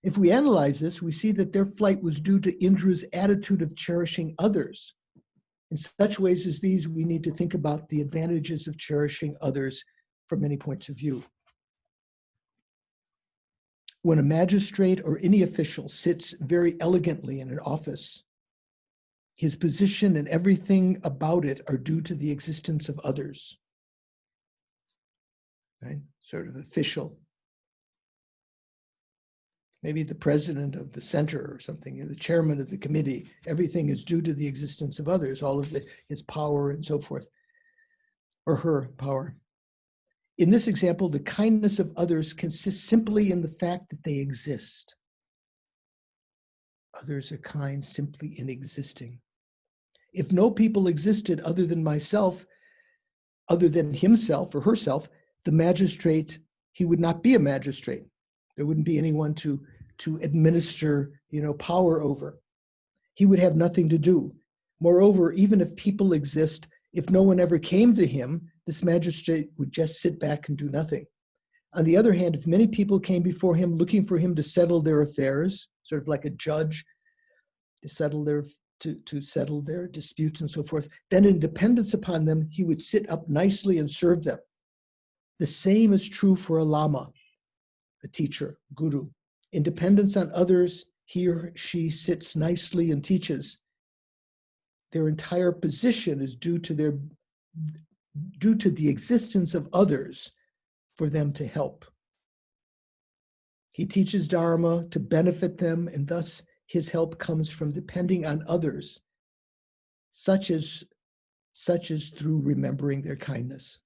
If we analyze this, we see that their flight was due to Indra's attitude of cherishing others. In such ways as these, we need to think about the advantages of cherishing others from many points of view. When a magistrate or any official sits very elegantly in an office, his position and everything about it are due to the existence of others. Right? Sort of official. Maybe the president of the center or something, the chairman of the committee. Everything is due to the existence of others, all of his power and so forth, or her power. In this example, the kindness of others consists simply in the fact that they exist. Others are kind simply in existing. If no people existed other than myself, other than himself or herself, the magistrate, he would not be a magistrate. There wouldn't be anyone to administer, power over. He would have nothing to do. Moreover, even if people exist, if no one ever came to him, this magistrate would just sit back and do nothing. On the other hand, if many people came before him looking for him to settle their affairs, sort of like a judge, to settle their disputes and so forth, then in dependence upon them, he would sit up nicely and serve them. The same is true for a lama, a teacher, guru. In dependence on others, he or she sits nicely and teaches. Their entire position is due to the existence of others for them to help. He teaches Dharma to benefit them, and thus his help comes from depending on others, such as through remembering their kindness.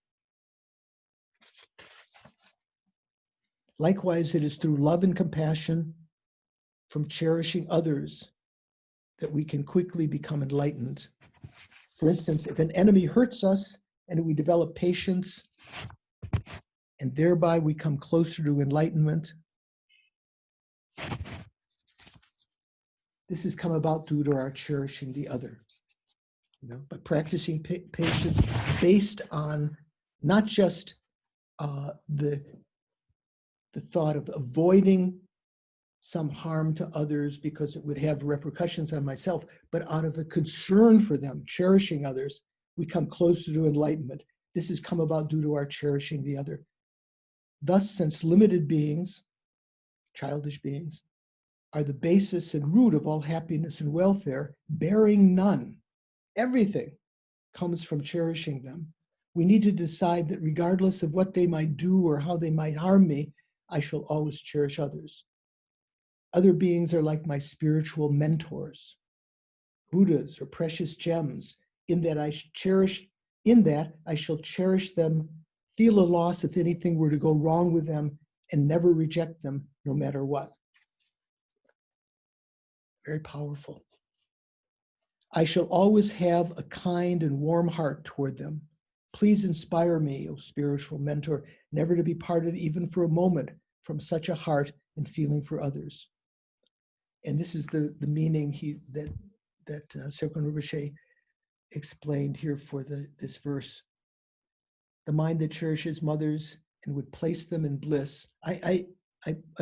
Likewise, it is through love and compassion, from cherishing others, that we can quickly become enlightened. For instance, if an enemy hurts us and we develop patience, and thereby we come closer to enlightenment, this has come about due to our cherishing the other. By practicing patience based on not just the thought of avoiding some harm to others because it would have repercussions on myself, but out of a concern for them, cherishing others, we come closer to enlightenment. This has come about due to our cherishing the other. Thus, since limited beings, childish beings, are the basis and root of all happiness and welfare, bearing none, everything comes from cherishing them. We need to decide that regardless of what they might do or how they might harm me, I shall always cherish others. Other beings are like my spiritual mentors, Buddhas or precious gems, in that I shall cherish them, feel a loss if anything were to go wrong with them, and never reject them no matter what. Very powerful. I shall always have a kind and warm heart toward them. Please inspire me, O spiritual mentor, never to be parted even for a moment from such a heart and feeling for others. And this is the meaning that Serkan Rinpoche explained here for this verse. The mind that cherishes mothers and would place them in bliss. I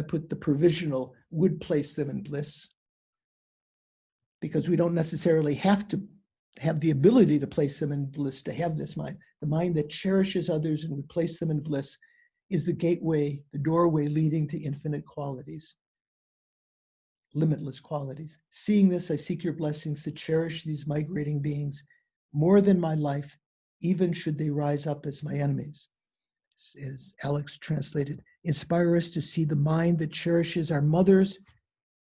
put the provisional would place them in bliss, because we don't necessarily have to have the ability to place them in bliss to have this mind. The mind that cherishes others and would place them in bliss is the gateway, the doorway leading to infinite qualities, limitless qualities. Seeing this, I seek your blessings to cherish these migrating beings more than my life, even should they rise up as my enemies. As Alex translated, inspire us to see the mind that cherishes our mothers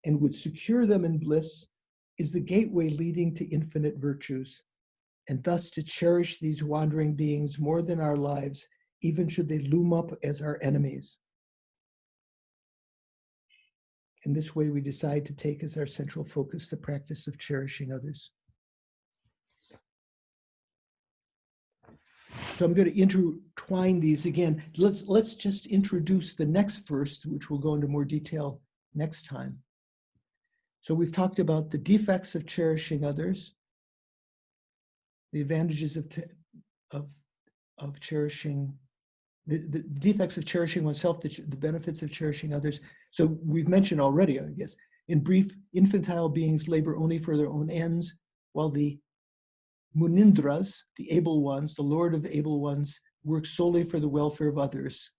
and would secure them in bliss is the gateway leading to infinite virtues and thus to cherish these wandering beings more than our lives, even should they loom up as our enemies. In this way, we decide to take as our central focus the practice of cherishing others. So I'm going to intertwine these again. Let's just introduce the next verse, which we'll go into more detail next time. So we've talked about the defects of cherishing others, the advantages of cherishing, the defects of cherishing oneself, the benefits of cherishing others. So we've mentioned already, I guess, in brief, infantile beings labor only for their own ends, while the Munindras, the able ones, the Lord of the able ones, work solely for the welfare of others,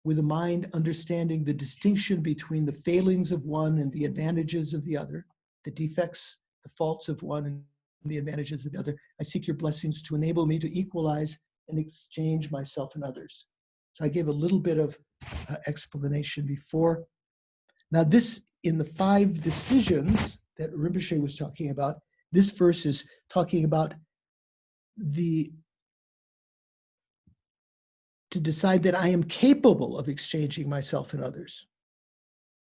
with a mind understanding the distinction between the failings of one and the advantages of the other, the defects, the faults of one and the advantages of the other. I seek your blessings to enable me to equalize and exchange myself and others. So I gave a little bit of explanation before. Now this, in the 5 decisions that Rinpoche was talking about, this verse is talking about to decide that I am capable of exchanging myself and others.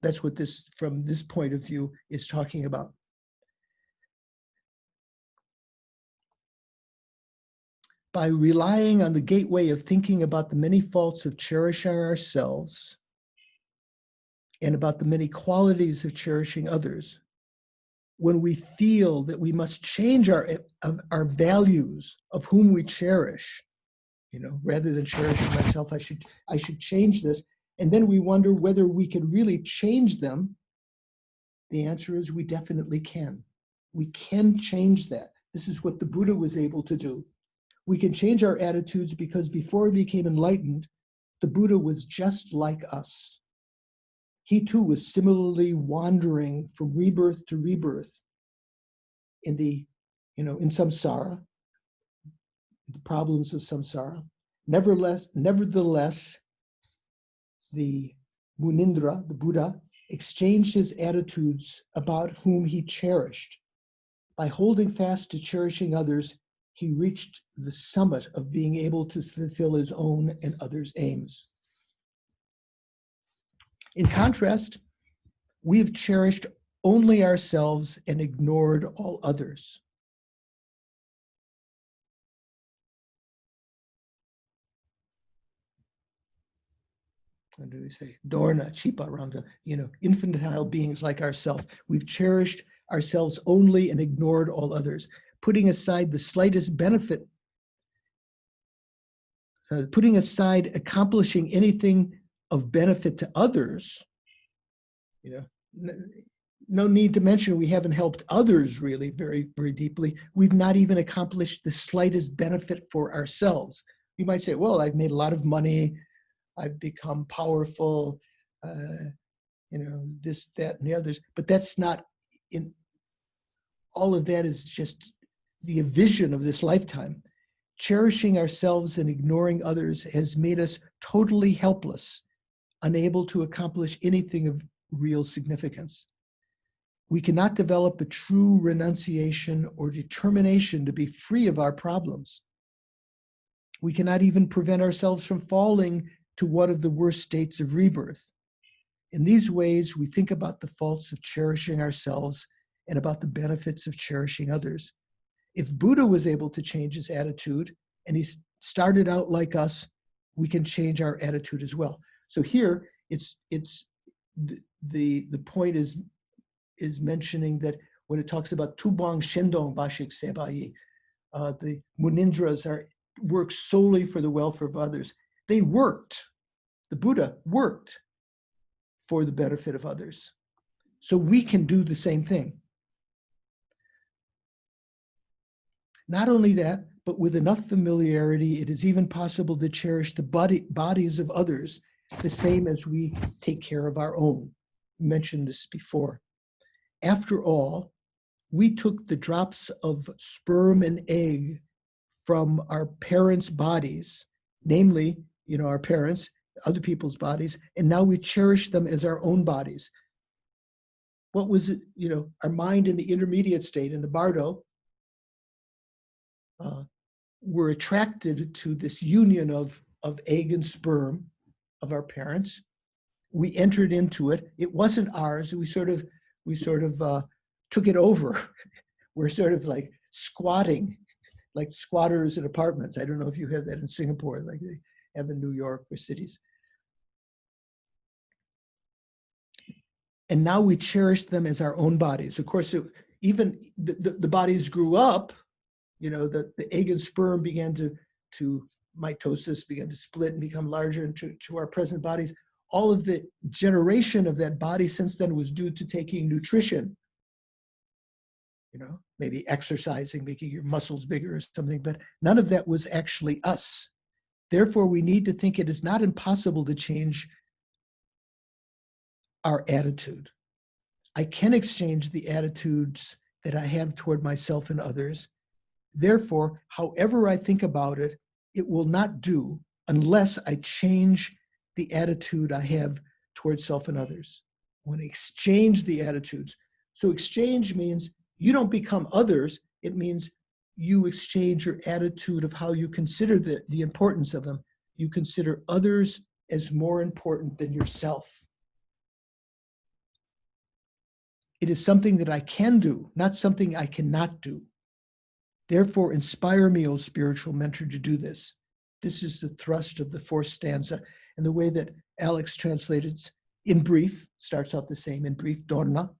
That's what this, from this point of view, is talking about. By relying on the gateway of thinking about the many faults of cherishing ourselves and about the many qualities of cherishing others, when we feel that we must change our values of whom we cherish, rather than cherishing myself, I should change this. And then we wonder whether we can really change them. The answer is we definitely can. We can change that. This is what the Buddha was able to do. We can change our attitudes because before he became enlightened, the Buddha was just like us. He too was similarly wandering from rebirth to rebirth in in samsara, the problems of samsara. Nevertheless, the Munindra, the Buddha, exchanged his attitudes about whom he cherished. By holding fast to cherishing others, he reached the summit of being able to fulfill his own and others' aims. In contrast, we have cherished only ourselves and ignored all others. What do we say? Dorna, Chipa, Ranga, infantile beings like ourselves. We've cherished ourselves only and ignored all others, putting aside the slightest benefit, putting aside accomplishing anything of benefit to others. No need to mention we haven't helped others really very, very deeply. We've not even accomplished the slightest benefit for ourselves. You might say, well, I've made a lot of money, I've become powerful, this, that, and the others. But that's not, all of that is just the vision of this lifetime. Cherishing ourselves and ignoring others has made us totally helpless, unable to accomplish anything of real significance. We cannot develop a true renunciation or determination to be free of our problems. We cannot even prevent ourselves from falling to one of the worst states of rebirth. In these ways, we think about the faults of cherishing ourselves and about the benefits of cherishing others. If Buddha was able to change his attitude and he started out like us, we can change our attitude as well. So here, it's the point is mentioning that when it talks about Tubong Shendong Bashik Sebai, the Munindras work solely for the welfare of others. They worked. The Buddha worked for the benefit of others. So we can do the same thing. Not only that, but with enough familiarity, it is even possible to cherish the bodies of others the same as we take care of our own. We mentioned this before. After all, we took the drops of sperm and egg from our parents' bodies, namely, our parents, other people's bodies, and now we cherish them as our own bodies. What was it, our mind in the intermediate state, in the bardo, were attracted to this union of egg and sperm of our parents. We entered into it. It wasn't ours. We sort of took it over. We're sort of like squatting, like squatters in apartments. I don't know if you have that in Singapore, like they have in New York or cities. And now we cherish them as our own bodies. Of course, even the bodies grew up, you know, the egg and sperm began to mitosis, began to split and become larger into our present bodies. All of the generation of that body since then was due to taking nutrition, you know, maybe exercising, making your muscles bigger or something, but none of that was actually us. Therefore, we need to think it is not impossible to change our attitude. I can exchange the attitudes that I have toward myself and others. Therefore, however I think about it, it will not do unless I change the attitude I have towards self and others. I want to exchange the attitudes. So exchange means you don't become others. It means you exchange your attitude of how you consider the importance of them. You consider others as more important than yourself. It is something that I can do, not something I cannot do. Therefore, inspire me, O spiritual mentor, to do this. This is the thrust of the fourth stanza. And the way that Alex translated it, in brief, starts off the same, in brief, Dorna.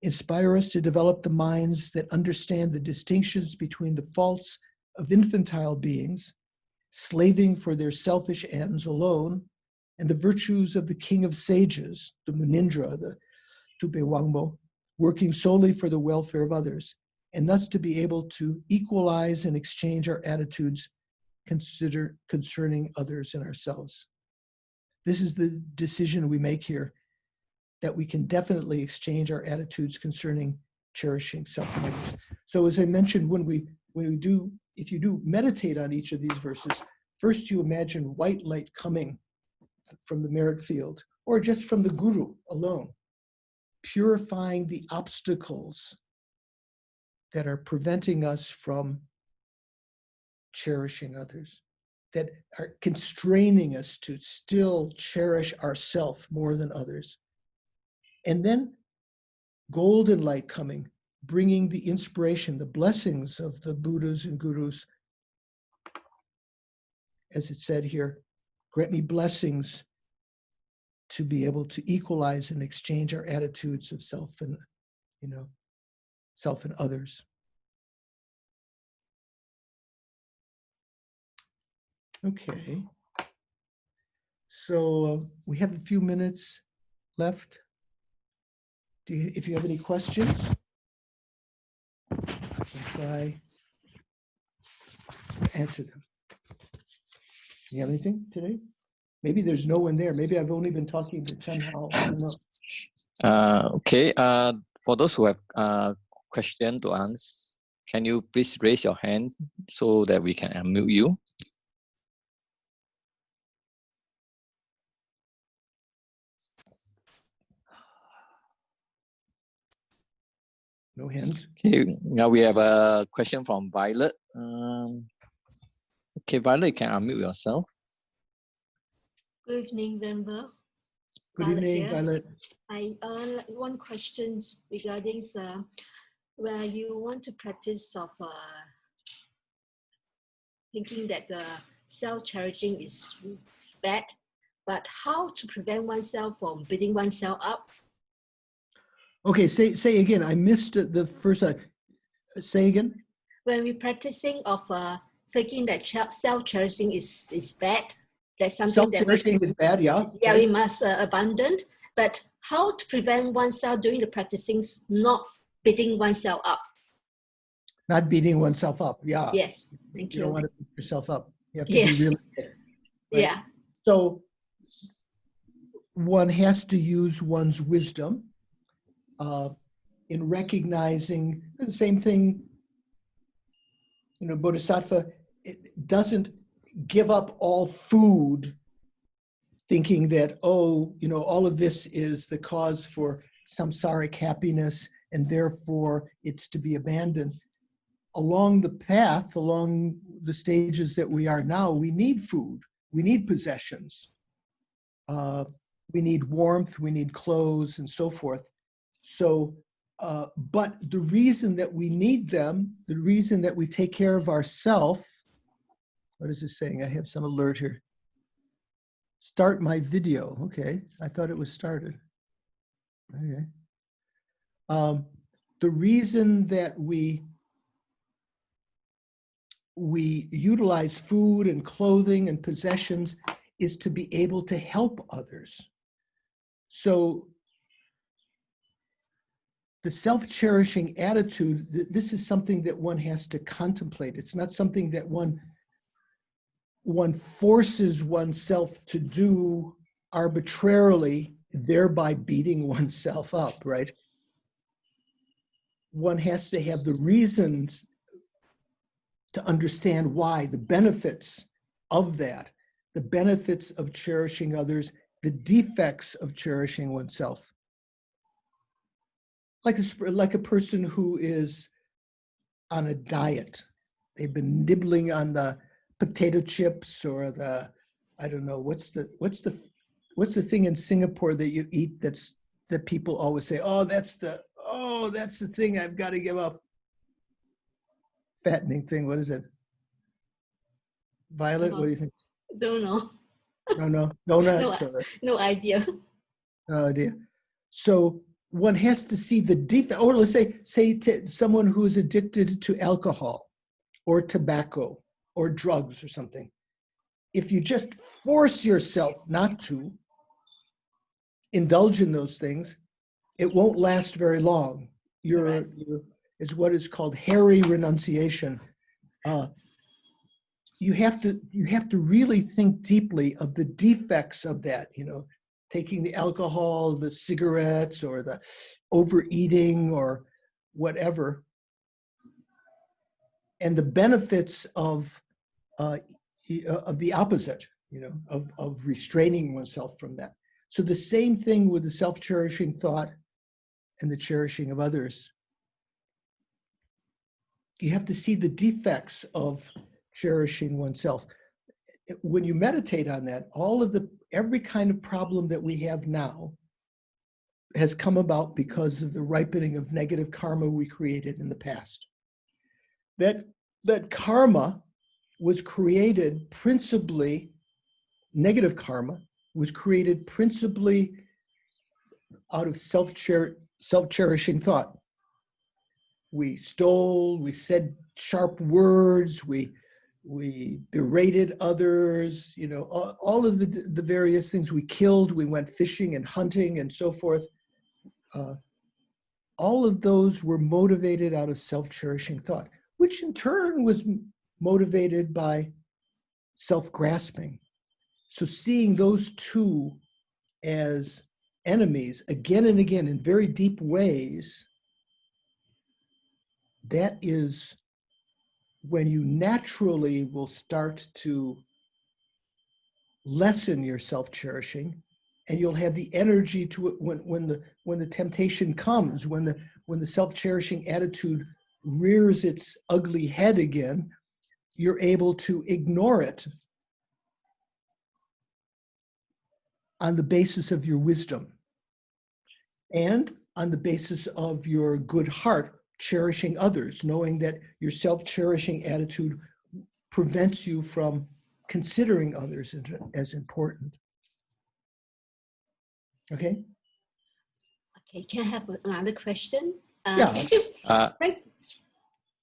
Inspire us to develop the minds that understand the distinctions between the faults of infantile beings, slaving for their selfish ends alone, and the virtues of the king of sages, the Munindra, the Tupe Wangbo, working solely for the welfare of others, and thus to be able to equalize and exchange our attitudes concerning others and ourselves. This is the decision we make here, that we can definitely exchange our attitudes concerning cherishing self and others. So as I mentioned, if you do meditate on each of these verses, first you imagine white light coming from the merit field, or just from the Guru alone, purifying the obstacles that are preventing us from cherishing others, that are constraining us to still cherish ourself more than others. And then golden light coming, bringing the inspiration, the blessings of the Buddhas and Gurus. As it said here, grant me blessings to be able to equalize and exchange our attitudes of self and, self and others. Okay. So we have a few minutes left. If you have any questions, I can try to answer them. Do you have anything today? Maybe there's no one there. Maybe I've only been talking to Chen Hao. I don't know. Okay. For those who have a question to ask, can you please raise your hand so that we can unmute you? No hands. Okay, now we have a question from Violet. Okay, Violet, you can unmute yourself. Good evening, Venerable. Good evening, Violet. I one question regarding where you want to practice of thinking that the self-cherishing is bad, but how to prevent oneself from beating oneself up? Okay, say again. I missed the first. Say again. When we're practicing of thinking that self-cherishing is bad, that's something that is bad. Yeah. Yeah, we must abandon. But how to prevent oneself during the practicing not beating oneself up? Not beating oneself up. Yeah. Yes. Thank you. You don't want to beat yourself up. You have to Yes. be realistic. Right? Yeah. So one has to use one's wisdom in recognizing the same thing. Bodhisattva doesn't give up all food thinking that, all of this is the cause for samsaric happiness and therefore it's to be abandoned. along the path, along the stages that we are now, we need food, we need possessions, we need warmth, we need clothes, and so forth. So, but the reason that we need them, the reason that we take care of ourself, what is this saying? I have some alert here. Start my video. Okay, I thought it was started. Okay. The reason that we utilize food and clothing and possessions is to be able to help others. So the self-cherishing attitude, this is something that one has to contemplate. It's not something that one forces oneself to do arbitrarily, thereby beating oneself up, right? One has to have the reasons to understand why, the benefits of that, the benefits of cherishing others, the defects of cherishing oneself. Like a person who is on a diet. They've been nibbling on the potato chips or the, I don't know, what's the thing in Singapore that you eat that people always say, that's the thing I've got to give up. Fattening thing, what is it? Violet, what do you think? Don't know. No, donuts. No idea. No idea. So one has to see the defect, or let's say to someone who is addicted to alcohol or tobacco or drugs or something. If you just force yourself not to indulge in those things, it won't last very long. It's what is called hairy renunciation. You have to really think deeply of the defects of that, taking the alcohol, the cigarettes, or the overeating or whatever, and the benefits of the opposite, of restraining oneself from that. So the same thing with the self-cherishing thought and the cherishing of others. You have to see the defects of cherishing oneself. When you meditate on that, every kind of problem that we have now has come about because of the ripening of negative karma we created in the past. That karma was created principally, negative karma was created principally out of self-cherishing thought. We stole, we said sharp words, we berated others, all of the various things. We killed, we went fishing and hunting and so forth. All of those were motivated out of self-cherishing thought, which in turn was motivated by self-grasping. So seeing those two as enemies again and again in very deep ways, that is when you naturally will start to lessen your self-cherishing, and you'll have the energy to it when the temptation comes, when the self-cherishing attitude rears its ugly head again, you're able to ignore it on the basis of your wisdom and on the basis of your good heart, cherishing others, knowing that your self-cherishing attitude prevents you from considering others as important. Okay? Okay, can I have another question? Yeah. Thank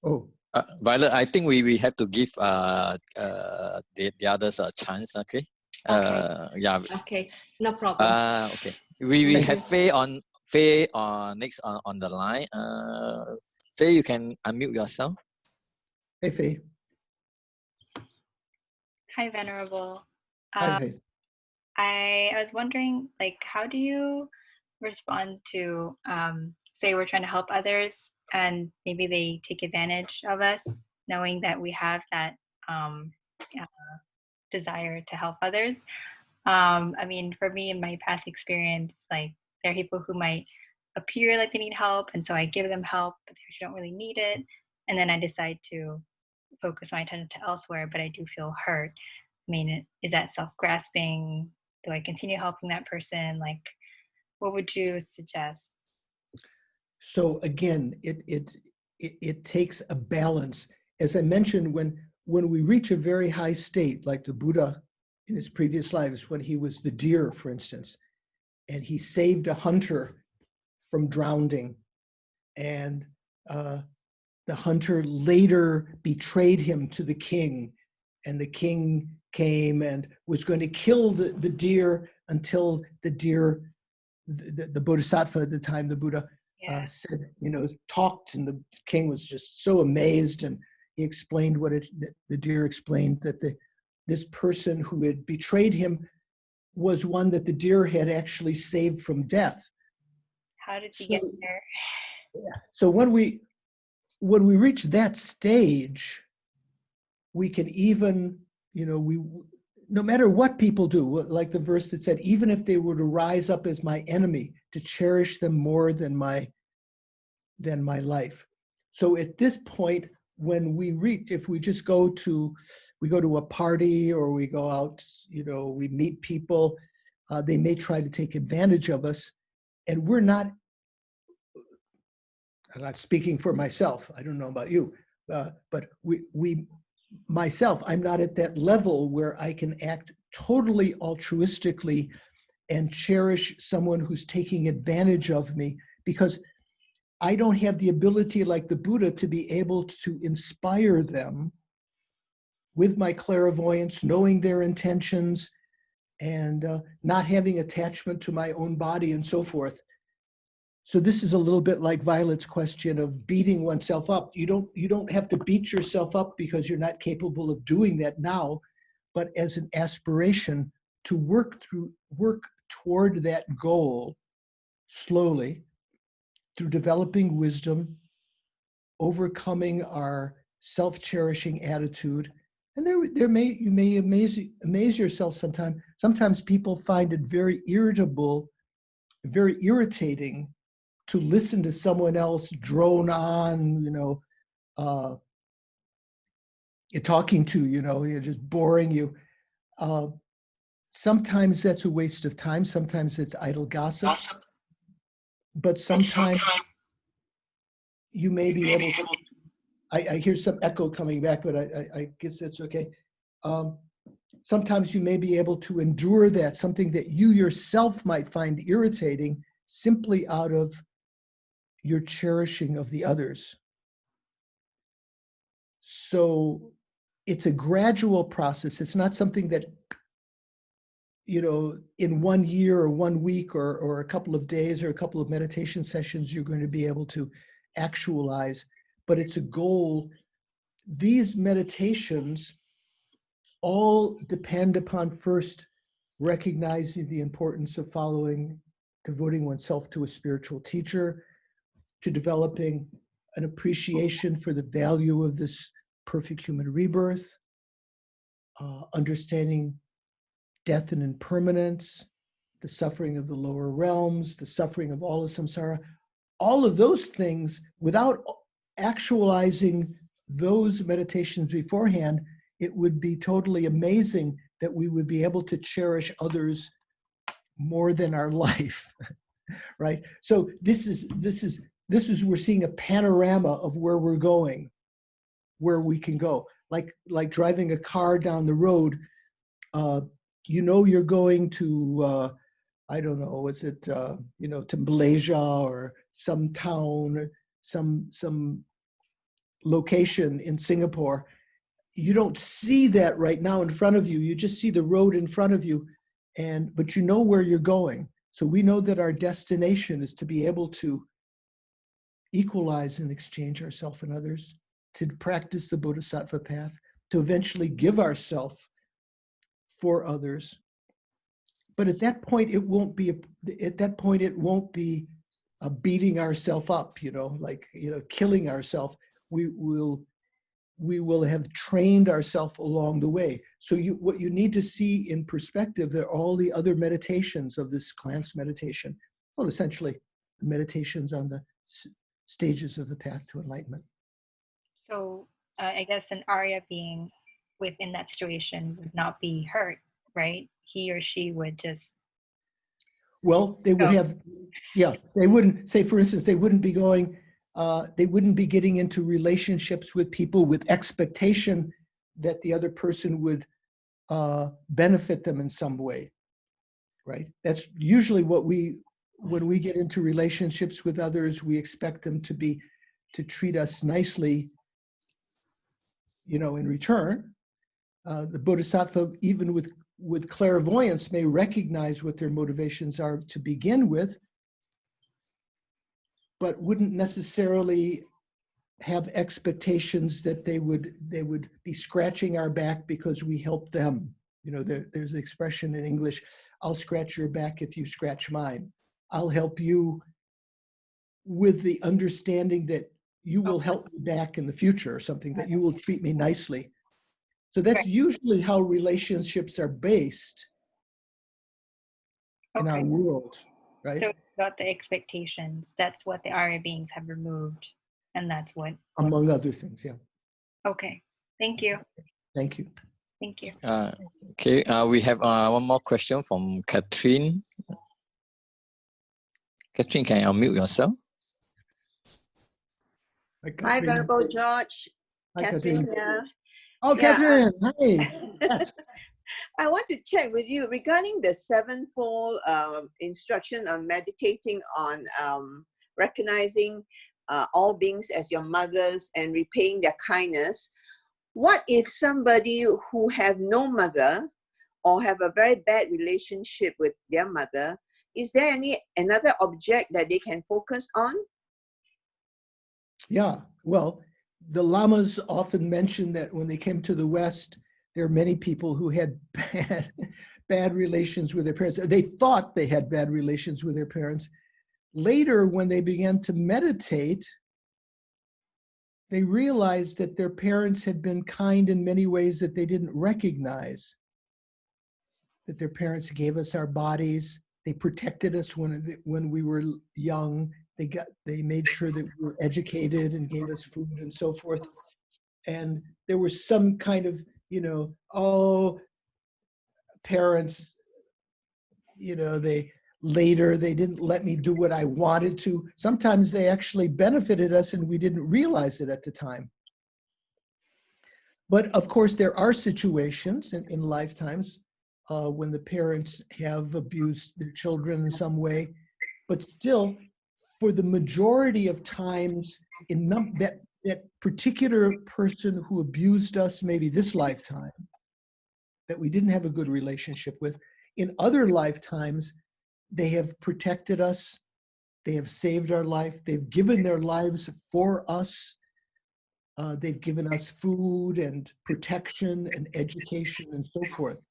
you. Violet, I think we have to give the others a chance, okay? Yeah. Okay, no problem. Okay. We have Faye next on the line. Faye, you can unmute yourself. Hey, Faye. Hi, Venerable. Hi, Faye. I was wondering, how do you respond to, say we're trying to help others and maybe they take advantage of us, knowing that we have that desire to help others? I mean, for me, in my past experience, there are people who might appear like they need help, and so I give them help, but they don't really need it. and then I decide to focus my attention to elsewhere, but I do feel hurt. I mean, is that self-grasping? Do I continue helping that person? Like, what would you suggest? So again, it takes a balance. As I mentioned, when we reach a very high state, like the Buddha in his previous lives, when he was the deer, for instance, and he saved a hunter from drowning, and the hunter later betrayed him to the king, and the king came and was going to kill the deer until the deer, the Bodhisattva at the time, the Buddha, said, talked, and the king was just so amazed, and he explained the deer explained that this person who had betrayed him was one that the deer had actually saved from death. How did he get there? Yeah. So when we reach that stage, we can even, no matter what people do, like the verse that said, even if they were to rise up as my enemy, to cherish them more than my life. So at this point, when we reach, if we just go to a party, or we go out, we meet people, they may try to take advantage of us, and I'm not speaking for myself, I don't know about you, but myself, I'm not at that level where I can act totally altruistically and cherish someone who's taking advantage of me, because I don't have the ability, like the Buddha, to be able to inspire them with my clairvoyance, knowing their intentions, and not having attachment to my own body and so forth. So this is a little bit like Violet's question of beating oneself up. You don't have to beat yourself up because you're not capable of doing that now, but as an aspiration to work toward that goal slowly, through developing wisdom, overcoming our self-cherishing attitude. And you may amaze yourself sometimes. Sometimes people find it very irritating to listen to someone else drone on, talking to, you're just boring you. Sometimes that's a waste of time. Sometimes it's idle gossip. But sometimes you may be able to, I hear some echo coming back, but I guess that's okay. Sometimes you may be able to endure that, something that you yourself might find irritating, simply out of your cherishing of the others. So it's a gradual process. It's not something that, in 1 year or 1 week or a couple of days or a couple of meditation sessions, you're going to be able to actualize, but it's a goal. These meditations all depend upon first recognizing the importance of devoting oneself to a spiritual teacher, to developing an appreciation for the value of this perfect human rebirth, understanding death and impermanence, the suffering of the lower realms, the suffering of all of samsara. All of those things, without actualizing those meditations beforehand, it would be totally amazing that we would be able to cherish others more than our life, right? So this is we're seeing a panorama of where we're going, where we can go. Like driving a car down the road, you're going to, I don't know, was it, to Malaysia or some town, or some location in Singapore. You don't see that right now in front of you. You just see the road in front of you, but you know where you're going. So we know that our destination is to be able to equalize and exchange ourselves and others, to practice the Bodhisattva path, to eventually give ourselves for others. But at that point, it won't be beating ourselves up, killing ourselves. We will have trained ourselves along the way. So what you need to see in perspective are all the other meditations of this glance meditation. Well, essentially, the meditations on the stages of the path to enlightenment. So I guess an Arya being within that situation would not be hurt, right? He or she would just. Well, they would have, yeah, they wouldn't, say for instance, they wouldn't be going, they wouldn't be getting into relationships with people with expectation that the other person would benefit them in some way, right? That's usually what when we get into relationships with others, we expect them to treat us nicely, you know, in return. The Bodhisattva, even with clairvoyance, may recognize what their motivations are to begin with, but wouldn't necessarily have expectations that they would be scratching our back because we helped them. You know, there's an expression in English, I'll scratch your back if you scratch mine. I'll help you with the understanding that you will help me back in the future, or something, that you will treat me nicely. So that's usually how relationships are based in our world, right? So about the expectations, that's what the Arya beings have removed, and that's what. Among other things, yeah. Okay, thank you. Thank you. Thank you. Okay, we have one more question from Catherine. Catherine, can you unmute yourself? Hi, Venerable George. Hi, Catherine Catherine. here. Oh, Yeah, Catherine, hi. I want to check with you regarding the sevenfold instruction on meditating on recognizing all beings as your mothers and repaying their kindness. What if somebody who have no mother or have a very bad relationship with their mother, is there another object that they can focus on? Yeah, well, the lamas often mention that when they came to the West, there are many people who had bad relations with their parents. They thought they had bad relations with their parents. Later, when they began to meditate, they realized that their parents had been kind in many ways that they didn't recognize. That their parents gave us our bodies, they protected us when we were young, they made sure that we were educated and gave us food and so forth. And there was some kind of, you know, oh, parents, you know, they didn't let me do what I wanted to. Sometimes they actually benefited us and we didn't realize it at the time. But of course, there are situations in lifetimes when the parents have abused their children in some way, but still, for the majority of times, that particular person who abused us, maybe this lifetime, that we didn't have a good relationship with, in other lifetimes, they have protected us, they have saved our life, they've given their lives for us, they've given us food and protection and education and so forth.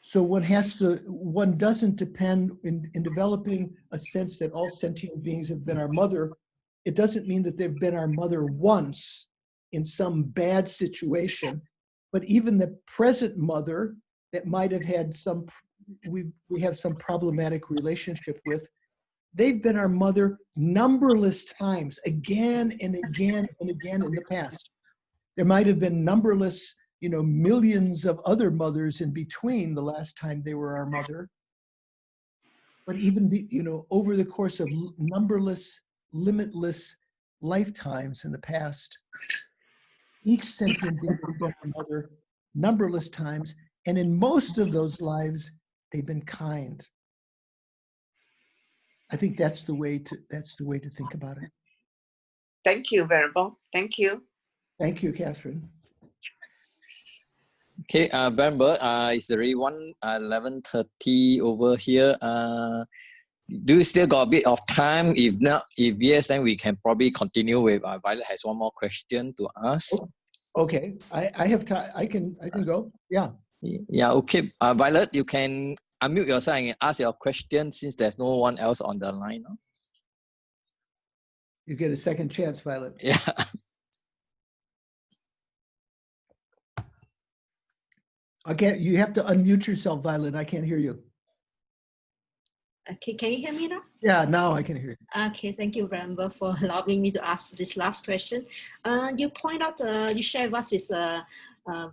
So one doesn't depend in developing a sense that all sentient beings have been our mother. It doesn't mean that they've been our mother once in some bad situation, but even the present mother that might have had we have some problematic relationship with, they've been our mother numberless times, again and again and again in the past. There might have been numberless, you know, millions of other mothers in between the last time they were our mother. But even, you know, over the course of numberless, limitless lifetimes in the past, each sentient being has been our mother numberless times, and in most of those lives, they've been kind. I think that's the way to think about it. Thank you, Venerable. Thank you. Thank you, Catherine. Okay, Venerable, it's already 11:30 over here. Do you still got a bit of time? If not, if yes, then we can probably continue with Violet has one more question to ask. Okay, I have time. I can go. Yeah. Yeah, okay. Violet, you can unmute yourself and ask your question since there's no one else on the line. No? You get a second chance, Violet. Yeah. You have to unmute yourself, Violet. I can't hear you. Okay, can you hear me now? Yeah, now I can hear you. Okay, thank you, Venerable, for allowing me to ask this last question. You point out, you share with us with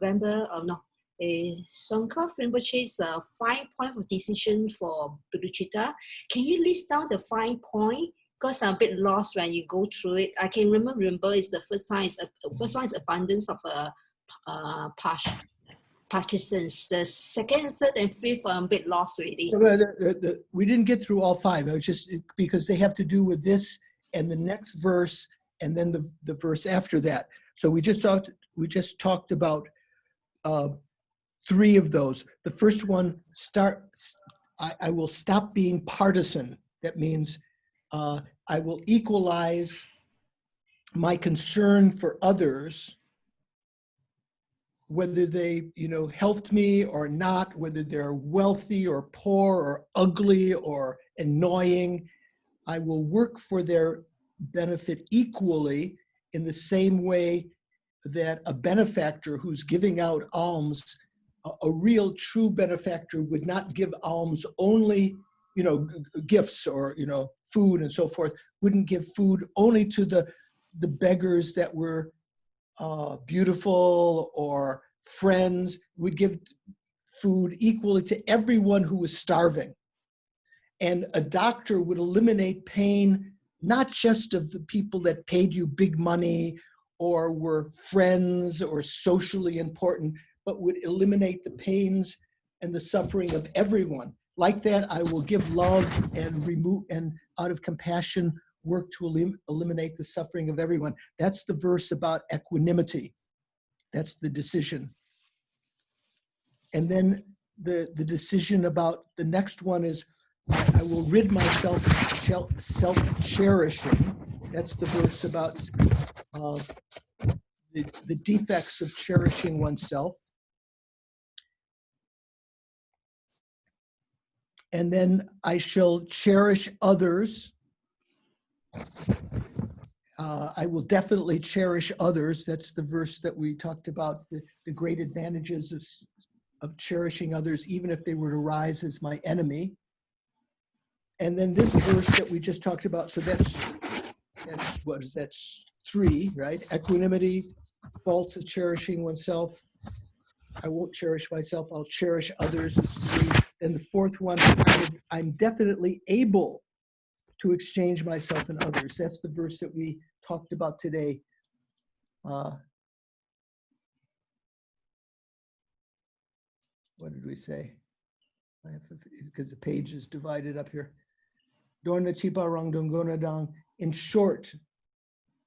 Venerable, Songkov Rinpoche's 5 points of decision for bodhicitta. Can you list down the 5 points? Because I'm a bit lost when you go through it. I can remember is the first one is abundance of partisans. The second, third, and fifth, I'm a bit lost already. We didn't get through all 5. It was just because they have to do with this and the next verse, and then the verse after that. So we just talked about 3 of those. The first one, I will stop being partisan. That means I will equalize my concern for others, whether they, helped me or not, whether they're wealthy or poor or ugly or annoying. I will work for their benefit equally in the same way that a benefactor who's giving out alms, a real true benefactor would not give alms only, gifts or, food and so forth, wouldn't give food only to the beggars that were beautiful or friends, would give food equally to everyone who was starving. And a doctor would eliminate pain, not just of the people that paid you big money or were friends or socially important, but would eliminate the pains and the suffering of everyone. Like that, I will give love and remove, and out of compassion, work to eliminate the suffering of everyone. That's the verse about equanimity. That's the decision. And then the decision about the next one is, I will rid myself of self-cherishing. That's the verse about the defects of cherishing oneself. And then I shall cherish others. I will definitely cherish others. That's the verse that we talked about, the great advantages of cherishing others, even if they were to rise as my enemy. And then this verse that we just talked about, so that's 3, right? Equanimity, faults of cherishing oneself. I won't cherish myself, I'll cherish others. It's 3. And the 4th one, I'm definitely able to exchange myself and others. That's the verse that we talked about today. What did we say? Because the page is divided up here. Dorna chipa rang dongona dang. In short,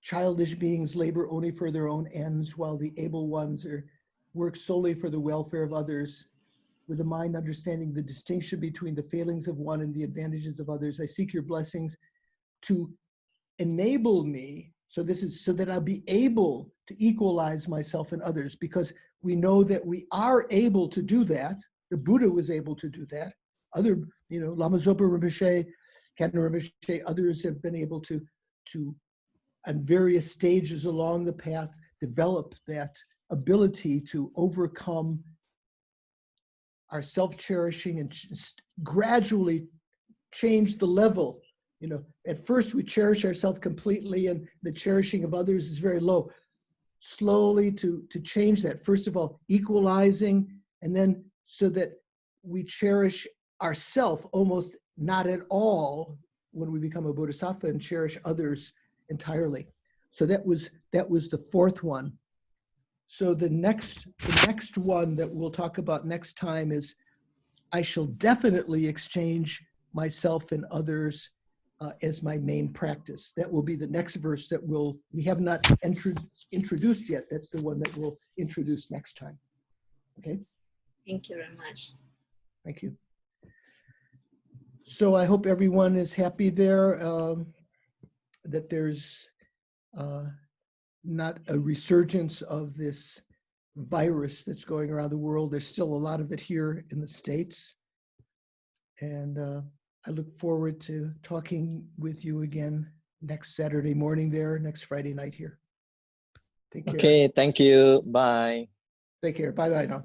childish beings labor only for their own ends, while the able ones work solely for the welfare of others. With a mind understanding the distinction between the failings of one and the advantages of others, I seek your blessings to enable me, so this is so that I'll be able to equalize myself and others, because we know that we are able to do that. The Buddha was able to do that. Other, Lama Zopa Rinpoche, Kanda Rinpoche, others have been able to, at various stages along the path, develop that ability to overcome our self-cherishing and gradually change the level. At first we cherish ourselves completely and the cherishing of others is very low. Slowly to change that. First of all, equalizing, and then so that we cherish ourselves almost not at all when we become a bodhisattva, and cherish others entirely. So that was the 4th one. So the next one that we'll talk about next time is, I shall definitely exchange myself and others as my main practice. That will be the next verse that we have not introduced yet. That's the one that we'll introduce next time. Okay? Thank you very much. Thank you. So I hope everyone is happy there, that there's not a resurgence of this virus that's going around the world. There's still a lot of it here in the States. And I look forward to talking with you again next Saturday morning there, next Friday night here. Take care. Okay, thank you. Bye. Take care. Bye-bye now.